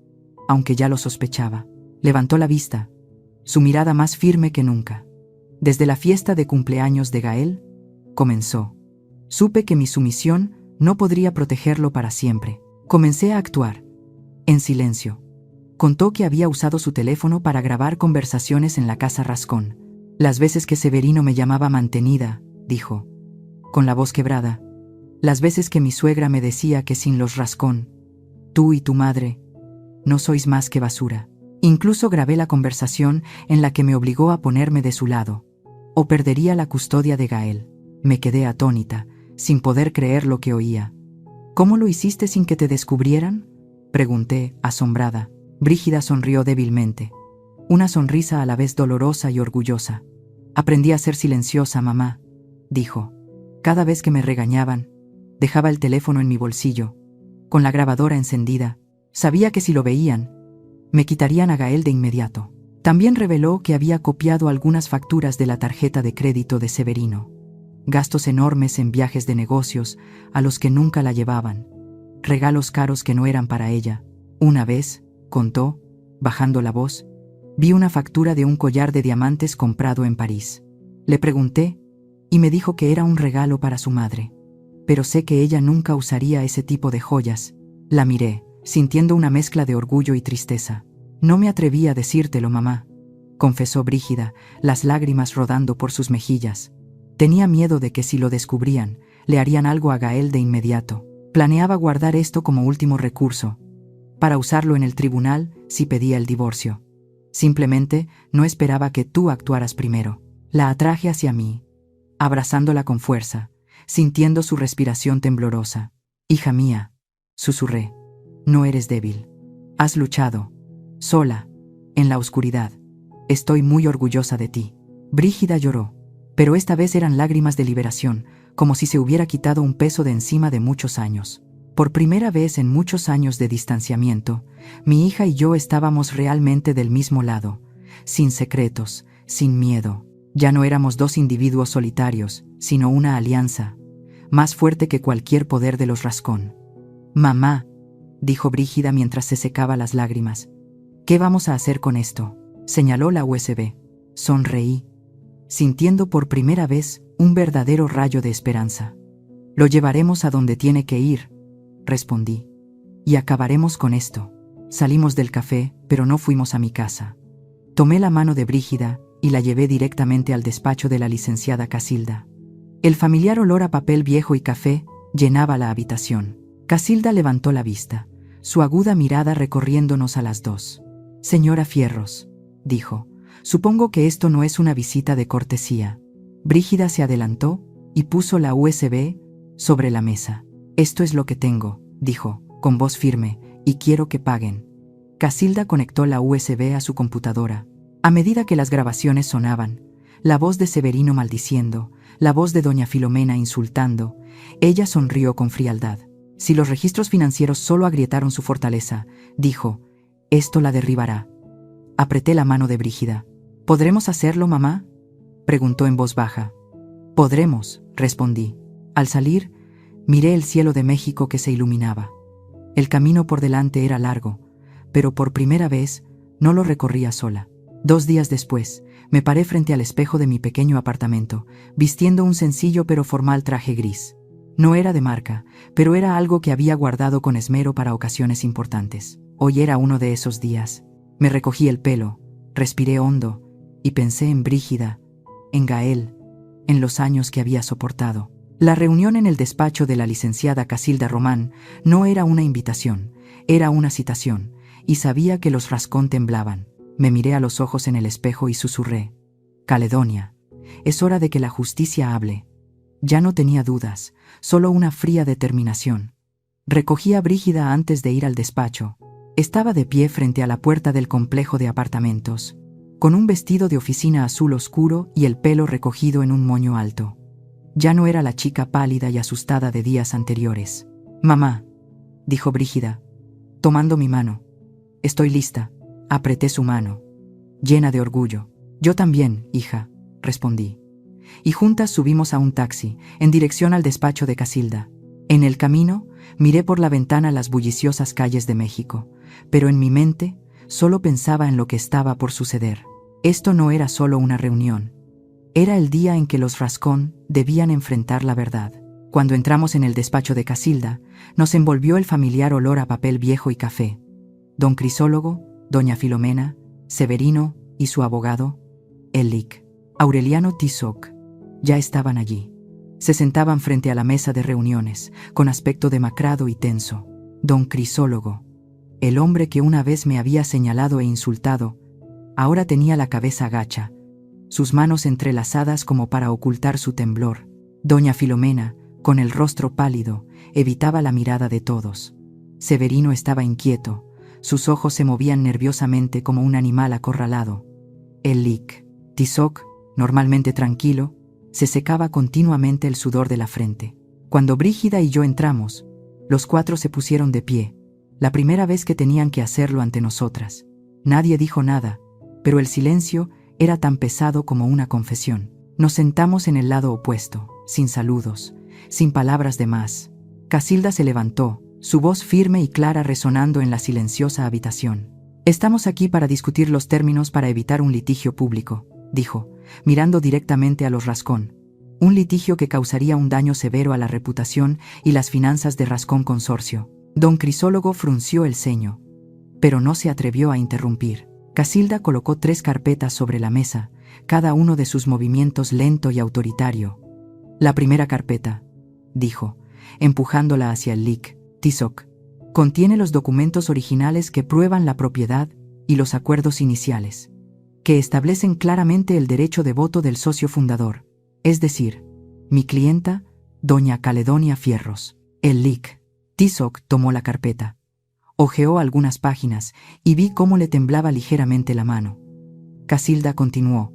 Speaker 1: aunque ya lo sospechaba. Levantó la vista, su mirada más firme que nunca. «Desde la fiesta de cumpleaños de Gael», comenzó, «supe que mi sumisión no podría protegerlo para siempre. Comencé a actuar, en silencio». Contó que había usado su teléfono para grabar conversaciones en la casa Rascón. «Las veces que Severino me llamaba mantenida», dijo, con la voz quebrada. «Las veces que mi suegra me decía que sin los Rascón, tú y tu madre, no sois más que basura. Incluso grabé la conversación en la que me obligó a ponerme de su lado, o perdería la custodia de Gael». Me quedé atónita, sin poder creer lo que oía. «¿Cómo lo hiciste sin que te descubrieran?», pregunté, asombrada. Brígida sonrió débilmente, una sonrisa a la vez dolorosa y orgullosa. «Aprendí a ser silenciosa, mamá», dijo. «Cada vez que me regañaban, dejaba el teléfono en mi bolsillo, con la grabadora encendida. Sabía que si lo veían, me quitarían a Gael de inmediato. También reveló que había copiado algunas facturas de la tarjeta de crédito de Severino. Gastos enormes en viajes de negocios a los que nunca la llevaban. Regalos caros que no eran para ella. Una vez, contó, bajando la voz, vi una factura de un collar de diamantes comprado en París. Le pregunté, y me dijo que era un regalo para su madre. Pero sé que ella nunca usaría ese tipo de joyas. La miré, sintiendo una mezcla de orgullo y tristeza. No me atreví a decírtelo, mamá, confesó Brígida, las lágrimas rodando por sus mejillas. Tenía miedo de que si lo descubrían, le harían algo a Gael de inmediato. Planeaba guardar esto como último recurso, para usarlo en el tribunal si pedía el divorcio. Simplemente no esperaba que tú actuaras primero. La atraje hacia mí, abrazándola con fuerza, sintiendo su respiración temblorosa. Hija mía, susurré, no eres débil. Has luchado, sola, en la oscuridad. Estoy muy orgullosa de ti. Brígida lloró, pero esta vez eran lágrimas de liberación, como si se hubiera quitado un peso de encima de muchos años. Por primera vez en muchos años de distanciamiento, mi hija y yo estábamos realmente del mismo lado, sin secretos, sin miedo. Ya no éramos dos individuos solitarios, sino una alianza, más fuerte que cualquier poder de los Rascón. Mamá, dijo Brígida mientras se secaba las lágrimas. ¿Qué vamos a hacer con esto? Señaló la USB. Sonreí, sintiendo por primera vez un verdadero rayo de esperanza. Lo llevaremos a donde tiene que ir, respondí. Y acabaremos con esto. Salimos del café, pero no fuimos a mi casa. Tomé la mano de Brígida y la llevé directamente al despacho de la licenciada Casilda. El familiar olor a papel viejo y café llenaba la habitación. Casilda levantó la vista, su aguda mirada recorriéndonos a las dos. Señora Fierros, dijo, supongo que esto no es una visita de cortesía. Brígida se adelantó y puso la USB sobre la mesa. Esto es lo que tengo, dijo, con voz firme, y quiero que paguen. Casilda conectó la USB a su computadora. A medida que las grabaciones sonaban, la voz de Severino maldiciendo, la voz de doña Filomena insultando, ella sonrió con frialdad. Si los registros financieros solo agrietaron su fortaleza, dijo, esto la derribará. Apreté la mano de Brígida. ¿Podremos hacerlo, mamá?, preguntó en voz baja. Podremos, respondí. Al salir, miré el cielo de México que se iluminaba. El camino por delante era largo, pero por primera vez no lo recorría sola. 2 días después, me paré frente al espejo de mi pequeño apartamento, vistiendo un sencillo pero formal traje gris. No era de marca, pero era algo que había guardado con esmero para ocasiones importantes. Hoy era uno de esos días. Me recogí el pelo, respiré hondo y pensé en Brígida, en Gael, en los años que había soportado. La reunión en el despacho de la licenciada Casilda Román no era una invitación, era una citación, y sabía que los Rascón temblaban. Me miré a los ojos en el espejo y susurré, Caledonia, es hora de que la justicia hable. Ya no tenía dudas, solo una fría determinación. Recogí a Brígida antes de ir al despacho. Estaba de pie frente a la puerta del complejo de apartamentos, con un vestido de oficina azul oscuro y el pelo recogido en un moño alto. Ya no era la chica pálida y asustada de días anteriores. Mamá, dijo Brígida, tomando mi mano. Estoy lista. Apreté su mano, llena de orgullo. Yo también, hija, respondí. Y juntas subimos a un taxi, en dirección al despacho de Casilda. En el camino, miré por la ventana las bulliciosas calles de México, pero en mi mente solo pensaba en lo que estaba por suceder. Esto no era solo una reunión. Era el día en que los Rascón debían enfrentar la verdad. Cuando entramos en el despacho de Casilda, nos envolvió el familiar olor a papel viejo y café. Don Crisólogo, doña Filomena, Severino y su abogado, el Lic. Aureliano Tizoc, ya estaban allí. Se sentaban frente a la mesa de reuniones, con aspecto demacrado y tenso. Don Crisólogo, el hombre que una vez me había señalado e insultado, ahora tenía la cabeza gacha, sus manos entrelazadas como para ocultar su temblor. Doña Filomena, con el rostro pálido, evitaba la mirada de todos. Severino estaba inquieto, sus ojos se movían nerviosamente como un animal acorralado. El Lic. Tizoc, normalmente tranquilo, se secaba continuamente el sudor de la frente. Cuando Brígida y yo entramos, Los 4 se pusieron de pie, la primera vez que tenían que hacerlo ante nosotras. Nadie dijo nada, pero el silencio era tan pesado como una confesión. Nos sentamos en el lado opuesto, sin saludos, sin palabras de más. Casilda se levantó, su voz firme y clara resonando en la silenciosa habitación. «Estamos aquí para discutir los términos para evitar un litigio público», dijo, mirando directamente a los Rascón. Un litigio que causaría un daño severo a la reputación y las finanzas de Rascón Consorcio. Don Crisólogo frunció el ceño, pero no se atrevió a interrumpir. Casilda colocó 3 carpetas sobre la mesa, cada uno de sus movimientos lento y autoritario. «La primera carpeta», dijo, empujándola hacia el lic. Tizoc. «Contiene los documentos originales que prueban la propiedad y los acuerdos iniciales, que establecen claramente el derecho de voto del socio fundador, es decir, mi clienta, doña Caledonia Fierros». El lic. Tizoc tomó la carpeta. Hojeó algunas páginas y vi cómo le temblaba ligeramente la mano. Casilda continuó,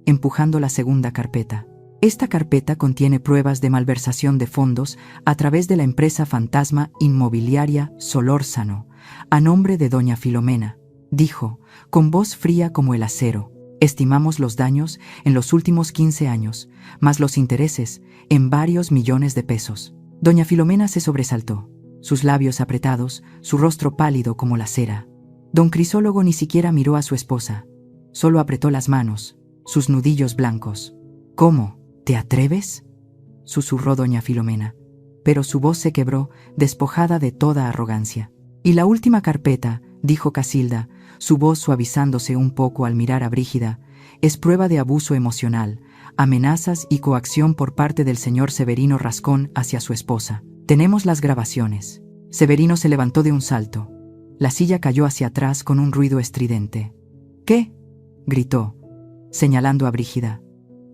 Speaker 1: empujando la segunda carpeta. «Esta carpeta contiene pruebas de malversación de fondos a través de la empresa fantasma inmobiliaria Solórzano, a nombre de doña Filomena», dijo, con voz fría como el acero. «Estimamos los daños en los últimos 15 años, más los intereses, en varios millones de pesos». Doña Filomena se sobresaltó, sus labios apretados, su rostro pálido como la cera. Don Crisólogo ni siquiera miró a su esposa, solo apretó las manos, sus nudillos blancos. «¿Cómo? ¿Te atreves?», susurró doña Filomena, pero su voz se quebró, despojada de toda arrogancia. «Y la última carpeta», dijo Casilda, su voz suavizándose un poco al mirar a Brígida, «es prueba de abuso emocional, amenazas y coacción por parte del señor Severino Rascón hacia su esposa. Tenemos las grabaciones». Severino se levantó de un salto. La silla cayó hacia atrás con un ruido estridente. «¿Qué?», gritó, señalando a Brígida.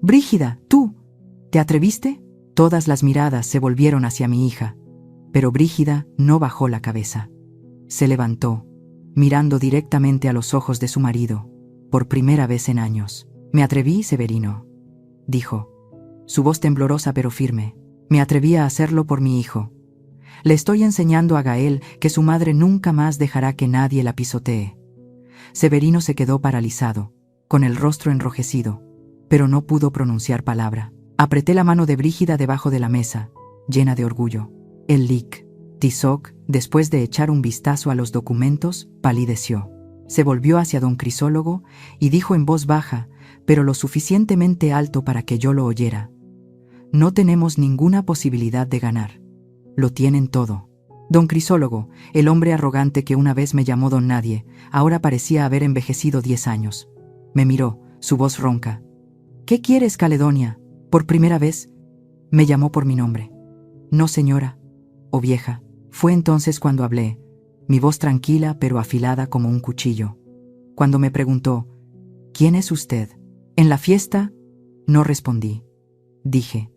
Speaker 1: «Brígida, tú, ¿te atreviste?». Todas las miradas se volvieron hacia mi hija, pero Brígida no bajó la cabeza. Se levantó, mirando directamente a los ojos de su marido, por primera vez en años. «Me atreví, Severino», dijo, su voz temblorosa pero firme. «Me atreví a hacerlo por mi hijo. Le estoy enseñando a Gael que su madre nunca más dejará que nadie la pisotee». Severino se quedó paralizado, con el rostro enrojecido, pero no pudo pronunciar palabra. Apreté la mano de Brígida debajo de la mesa, llena de orgullo. El lic. Tizoc, después de echar un vistazo a los documentos, palideció. Se volvió hacia don Crisólogo y dijo en voz baja, pero lo suficientemente alto para que yo lo oyera: «No tenemos ninguna posibilidad de ganar. Lo tienen todo». Don Crisólogo, el hombre arrogante que una vez me llamó don Nadie, ahora parecía haber envejecido 10 años. Me miró, su voz ronca. «¿Qué quieres, Caledonia?». Por primera vez, me llamó por mi nombre. «No, señora, o vieja». Fue entonces cuando hablé, mi voz tranquila pero afilada como un cuchillo. Cuando me preguntó: «¿Quién es usted?». «En la fiesta», no respondí. Dije,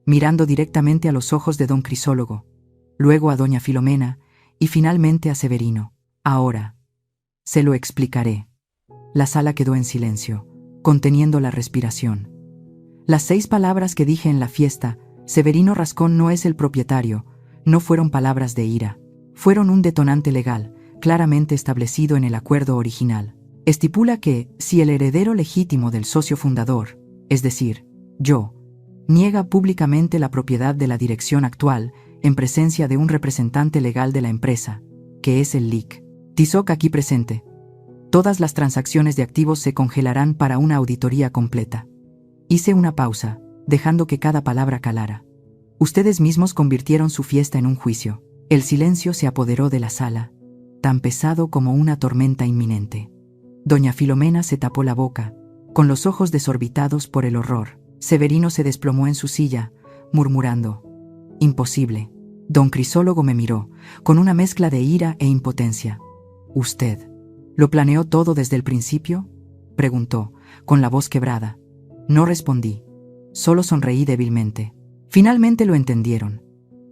Speaker 1: mirando directamente a los ojos de don Crisólogo, luego a doña Filomena y finalmente a Severino: «Ahora se lo explicaré». La sala quedó en silencio, conteniendo la respiración. Las 6 palabras que dije en la fiesta, «Severino Rascón no es el propietario», no fueron palabras de ira. Fueron un detonante legal, claramente establecido en el acuerdo original. Estipula que, si el heredero legítimo del socio fundador, es decir, yo, niega públicamente la propiedad de la dirección actual en presencia de un representante legal de la empresa, que es el lic. Tizoc aquí presente, todas las transacciones de activos se congelarán para una auditoría completa. Hice una pausa, dejando que cada palabra calara. Ustedes mismos convirtieron su fiesta en un juicio. El silencio se apoderó de la sala, tan pesado como una tormenta inminente. Doña Filomena se tapó la boca, con los ojos desorbitados por el horror. Severino se desplomó en su silla, murmurando: «Imposible». Don Crisólogo me miró, con una mezcla de ira e impotencia. «¿Usted lo planeó todo desde el principio?», preguntó, con la voz quebrada. No respondí, solo sonreí débilmente. Finalmente lo entendieron.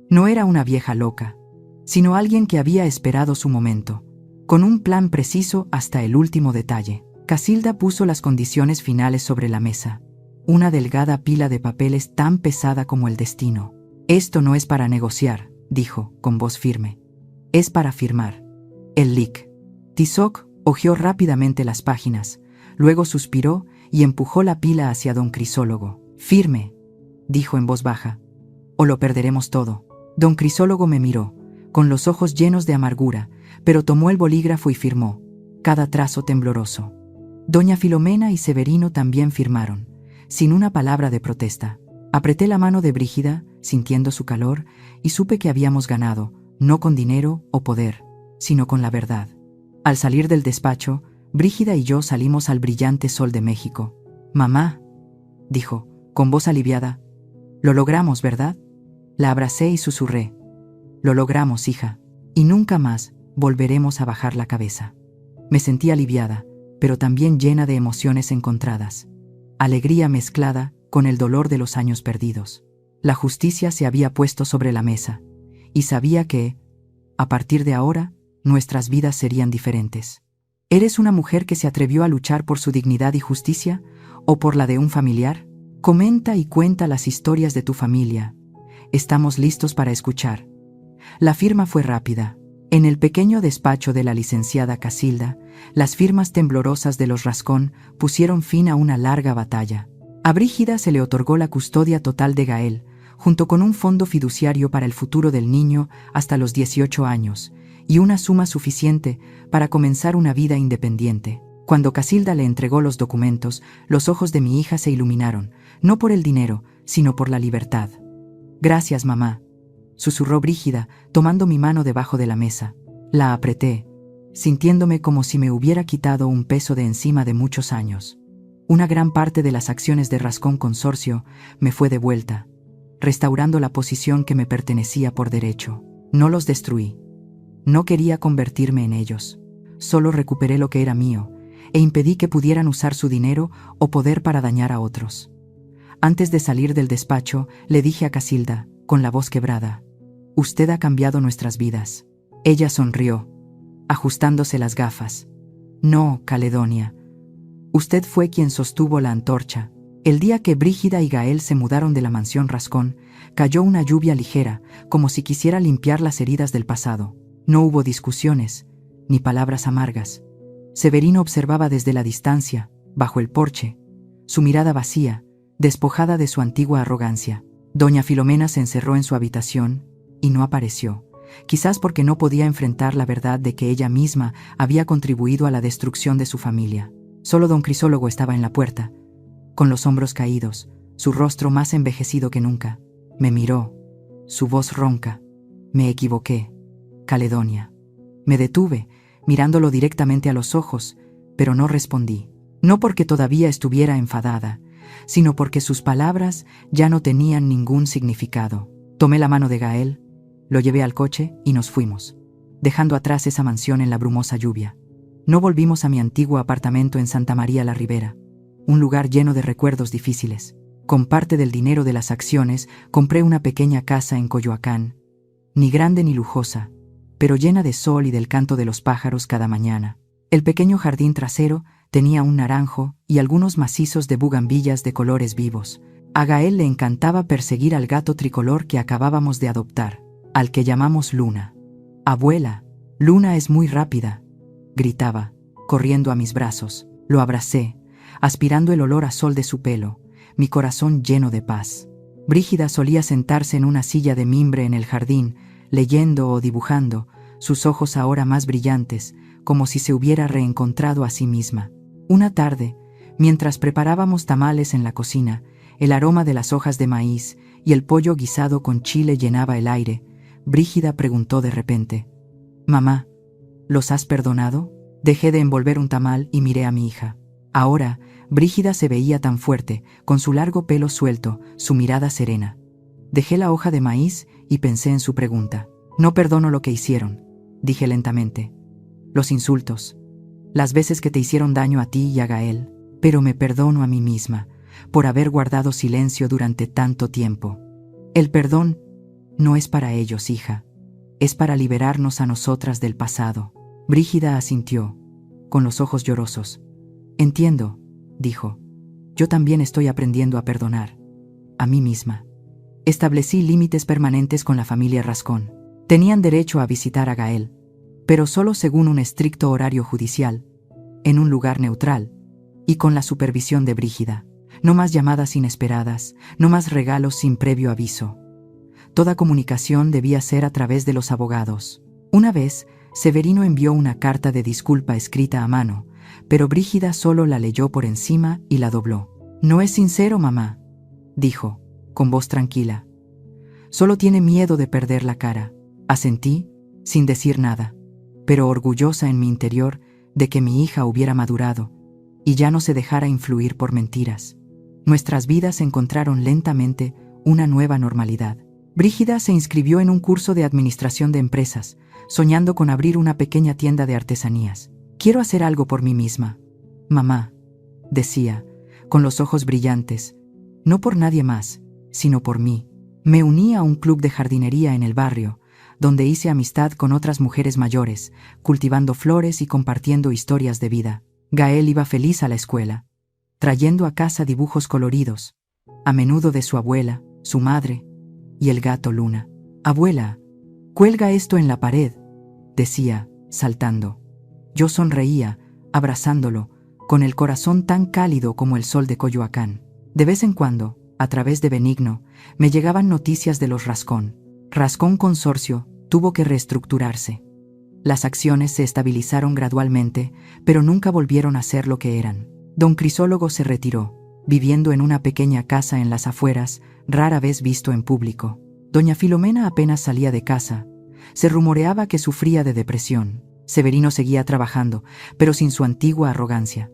Speaker 1: No era una vieja loca, sino alguien que había esperado su momento, con un plan preciso hasta el último detalle. Casilda puso las condiciones finales sobre la mesa, una delgada pila de papeles tan pesada como el destino. «Esto no es para negociar», dijo, con voz firme. Es para firmar. El lic. Tizoc hojeó rápidamente las páginas, luego suspiró y empujó la pila hacia don Crisólogo. Firme, dijo en voz baja, o lo perderemos todo. Don Crisólogo me miró, con los ojos llenos de amargura, pero tomó el bolígrafo y firmó, cada trazo tembloroso. Doña Filomena y Severino también firmaron, sin una palabra de protesta. Apreté la mano de Brígida, sintiendo su calor, y supe que habíamos ganado, no con dinero o poder, sino con la verdad. Al salir del despacho, Brígida y yo salimos al brillante sol de México. «Mamá», dijo, con voz aliviada, «lo logramos, ¿verdad?». La abracé y susurré, «Lo logramos, hija, y nunca más volveremos a bajar la cabeza». Me sentí aliviada, pero también llena de emociones encontradas. Alegría mezclada con el dolor de los años perdidos. La justicia se había puesto sobre la mesa, y sabía que, a partir de ahora, nuestras vidas serían diferentes. ¿Eres una mujer que se atrevió a luchar por su dignidad y justicia, o por la de un familiar? Comenta y cuenta las historias de tu familia. Estamos listos para escuchar. La firma fue rápida. En el pequeño despacho de la licenciada Casilda, las firmas temblorosas de los Rascón pusieron fin a una larga batalla. A Brígida se le otorgó la custodia total de Gael, junto con un fondo fiduciario para el futuro del niño hasta los 18 años, y una suma suficiente para comenzar una vida independiente. Cuando Casilda le entregó los documentos, los ojos de mi hija se iluminaron, no por el dinero, sino por la libertad. «Gracias, mamá», susurró Brígida, tomando mi mano debajo de la mesa. La apreté, sintiéndome como si me hubiera quitado un peso de encima de muchos años. Una gran parte de las acciones de Rascón Consorcio me fue devuelta, restaurando la posición que me pertenecía por derecho. No los destruí. No quería convertirme en ellos. Solo recuperé lo que era mío, e impedí que pudieran usar su dinero o poder para dañar a otros. Antes de salir del despacho, le dije a Casilda, con la voz quebrada, «Usted ha cambiado nuestras vidas». Ella sonrió, ajustándose las gafas. «No, Caledonia. Usted fue quien sostuvo la antorcha». El día que Brígida y Gael se mudaron de la mansión Rascón, cayó una lluvia ligera, como si quisiera limpiar las heridas del pasado. No hubo discusiones, ni palabras amargas. Severino observaba desde la distancia, bajo el porche, su mirada vacía, despojada de su antigua arrogancia. Doña Filomena se encerró en su habitación y no apareció, quizás porque no podía enfrentar la verdad de que ella misma había contribuido a la destrucción de su familia. Solo don Crisólogo estaba en la puerta, con los hombros caídos, su rostro más envejecido que nunca. Me miró, su voz ronca. «Me equivoqué, Caledonia». Me detuve, mirándolo directamente a los ojos, pero no respondí. No porque todavía estuviera enfadada, sino porque sus palabras ya no tenían ningún significado. Tomé la mano de Gael, lo llevé al coche y nos fuimos, dejando atrás esa mansión en la brumosa lluvia. No volvimos a mi antiguo apartamento en Santa María la Ribera, un lugar lleno de recuerdos difíciles. Con parte del dinero de las acciones compré una pequeña casa en Coyoacán, ni grande ni lujosa, pero llena de sol y del canto de los pájaros cada mañana. El pequeño jardín trasero tenía un naranjo y algunos macizos de bugambillas de colores vivos. A Gael le encantaba perseguir al gato tricolor que acabábamos de adoptar, al que llamamos Luna. «Abuela, Luna es muy rápida», gritaba, corriendo a mis brazos. Lo abracé, aspirando el olor a sol de su pelo, mi corazón lleno de paz. Brígida solía sentarse en una silla de mimbre en el jardín, leyendo o dibujando, sus ojos ahora más brillantes, como si se hubiera reencontrado a sí misma. Una tarde, mientras preparábamos tamales en la cocina, el aroma de las hojas de maíz y el pollo guisado con chile llenaba el aire, Brígida preguntó de repente, «Mamá, ¿los has perdonado?». Dejé de envolver un tamal y miré a mi hija. Ahora, Brígida se veía tan fuerte, con su largo pelo suelto, su mirada serena. Dejé la hoja de maíz y pensé en su pregunta. «No perdono lo que hicieron», dije lentamente. «Los insultos, las veces que te hicieron daño a ti y a Gael, pero me perdono a mí misma por haber guardado silencio durante tanto tiempo. El perdón no es para ellos, hija, es para liberarnos a nosotras del pasado». Brígida asintió, con los ojos llorosos. «Entiendo», dijo. «Yo también estoy aprendiendo a perdonar. A mí misma. Establecí límites permanentes con la familia Rascón. Tenían derecho a visitar a Gael, pero solo según un estricto horario judicial, en un lugar neutral, y con la supervisión de Brígida. No más llamadas inesperadas, no más regalos sin previo aviso. Toda comunicación debía ser a través de los abogados. Una vez, Severino envió una carta de disculpa escrita a mano, pero Brígida solo la leyó por encima y la dobló. «No es sincero, mamá», dijo, con voz tranquila. «Solo tiene miedo de perder la cara». Asentí, sin decir nada, pero orgullosa en mi interior de que mi hija hubiera madurado y ya no se dejara influir por mentiras. Nuestras vidas encontraron lentamente una nueva normalidad. Brígida se inscribió en un curso de administración de empresas, soñando con abrir una pequeña tienda de artesanías. «Quiero hacer algo por mí misma, mamá», decía, con los ojos brillantes, «no por nadie más, sino por mí». Me uní a un club de jardinería en el barrio, donde hice amistad con otras mujeres mayores, cultivando flores y compartiendo historias de vida. Gael iba feliz a la escuela, trayendo a casa dibujos coloridos, a menudo de su abuela, su madre y el gato Luna. «Abuela, cuelga esto en la pared», decía, saltando. Yo sonreía, abrazándolo, con el corazón tan cálido como el sol de Coyoacán. De vez en cuando, a través de Benigno, me llegaban noticias de los Rascón. Rascón Consorcio tuvo que reestructurarse. Las acciones se estabilizaron gradualmente, pero nunca volvieron a ser lo que eran. Don Crisólogo se retiró, viviendo en una pequeña casa en las afueras, rara vez visto en público. Doña Filomena apenas salía de casa. Se rumoreaba que sufría de depresión. Severino seguía trabajando, pero sin su antigua arrogancia.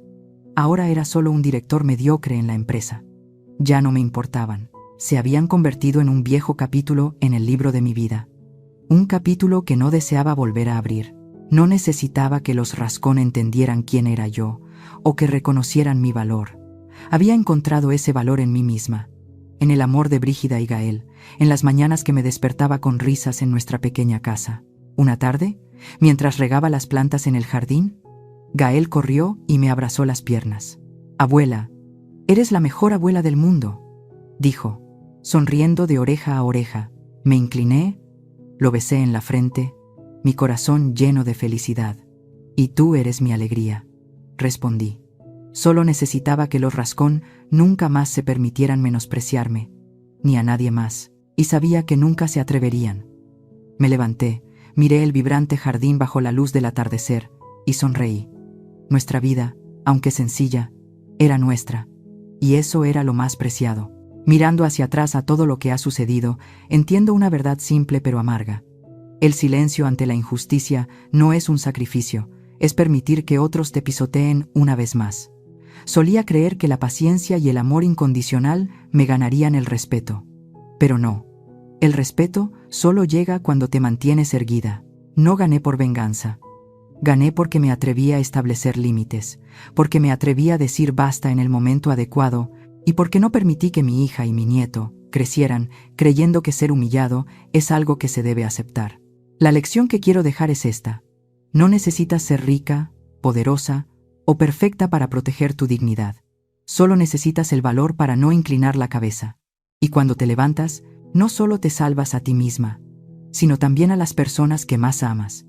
Speaker 1: Ahora era solo un director mediocre en la empresa. Ya no me importaban. Se habían convertido en un viejo capítulo en el libro de mi vida. Un capítulo que no deseaba volver a abrir. No necesitaba que los Rascón entendieran quién era yo, o que reconocieran mi valor. Había encontrado ese valor en mí misma, en el amor de Brígida y Gael, en las mañanas que me despertaba con risas en nuestra pequeña casa. Una tarde, mientras regaba las plantas en el jardín, Gael corrió y me abrazó las piernas. «Abuela, eres la mejor abuela del mundo», dijo, sonriendo de oreja a oreja. Me incliné, lo besé en la frente, mi corazón lleno de felicidad. «Y tú eres mi alegría», respondí. Solo necesitaba que los Rascón nunca más se permitieran menospreciarme, ni a nadie más, y sabía que nunca se atreverían. Me levanté, miré el vibrante jardín bajo la luz del atardecer y sonreí. Nuestra vida, aunque sencilla, era nuestra, y eso era lo más preciado. Mirando hacia atrás a todo lo que ha sucedido, entiendo una verdad simple pero amarga. El silencio ante la injusticia no es un sacrificio, es permitir que otros te pisoteen una vez más. Solía creer que la paciencia y el amor incondicional me ganarían el respeto. Pero no. El respeto solo llega cuando te mantienes erguida. No gané por venganza. Gané porque me atreví a establecer límites, porque me atreví a decir basta en el momento adecuado y porque no permití que mi hija y mi nieto crecieran creyendo que ser humillado es algo que se debe aceptar. La lección que quiero dejar es esta. No necesitas ser rica, poderosa o perfecta para proteger tu dignidad. Solo necesitas el valor para no inclinar la cabeza. Y cuando te levantas, no solo te salvas a ti misma, sino también a las personas que más amas.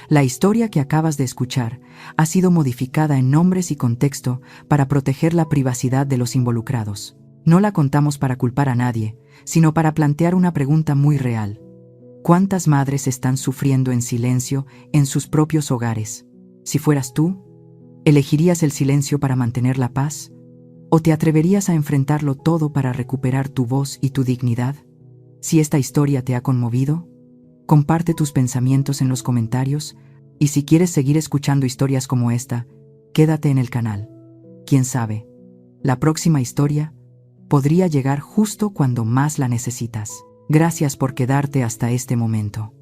Speaker 1: La historia que acabas de escuchar ha sido modificada en nombres y contexto para proteger la privacidad de los involucrados. No la contamos para culpar a nadie, sino para plantear una pregunta muy real. ¿Cuántas madres están sufriendo en silencio en sus propios hogares? Si fueras tú, ¿elegirías el silencio para mantener la paz? ¿O te atreverías a enfrentarlo todo para recuperar tu voz y tu dignidad? Si esta historia te ha conmovido, comparte tus pensamientos en los comentarios y si quieres seguir escuchando historias como esta, quédate en el canal. Quién sabe, la próxima historia podría llegar justo cuando más la necesitas. Gracias por quedarte hasta este momento.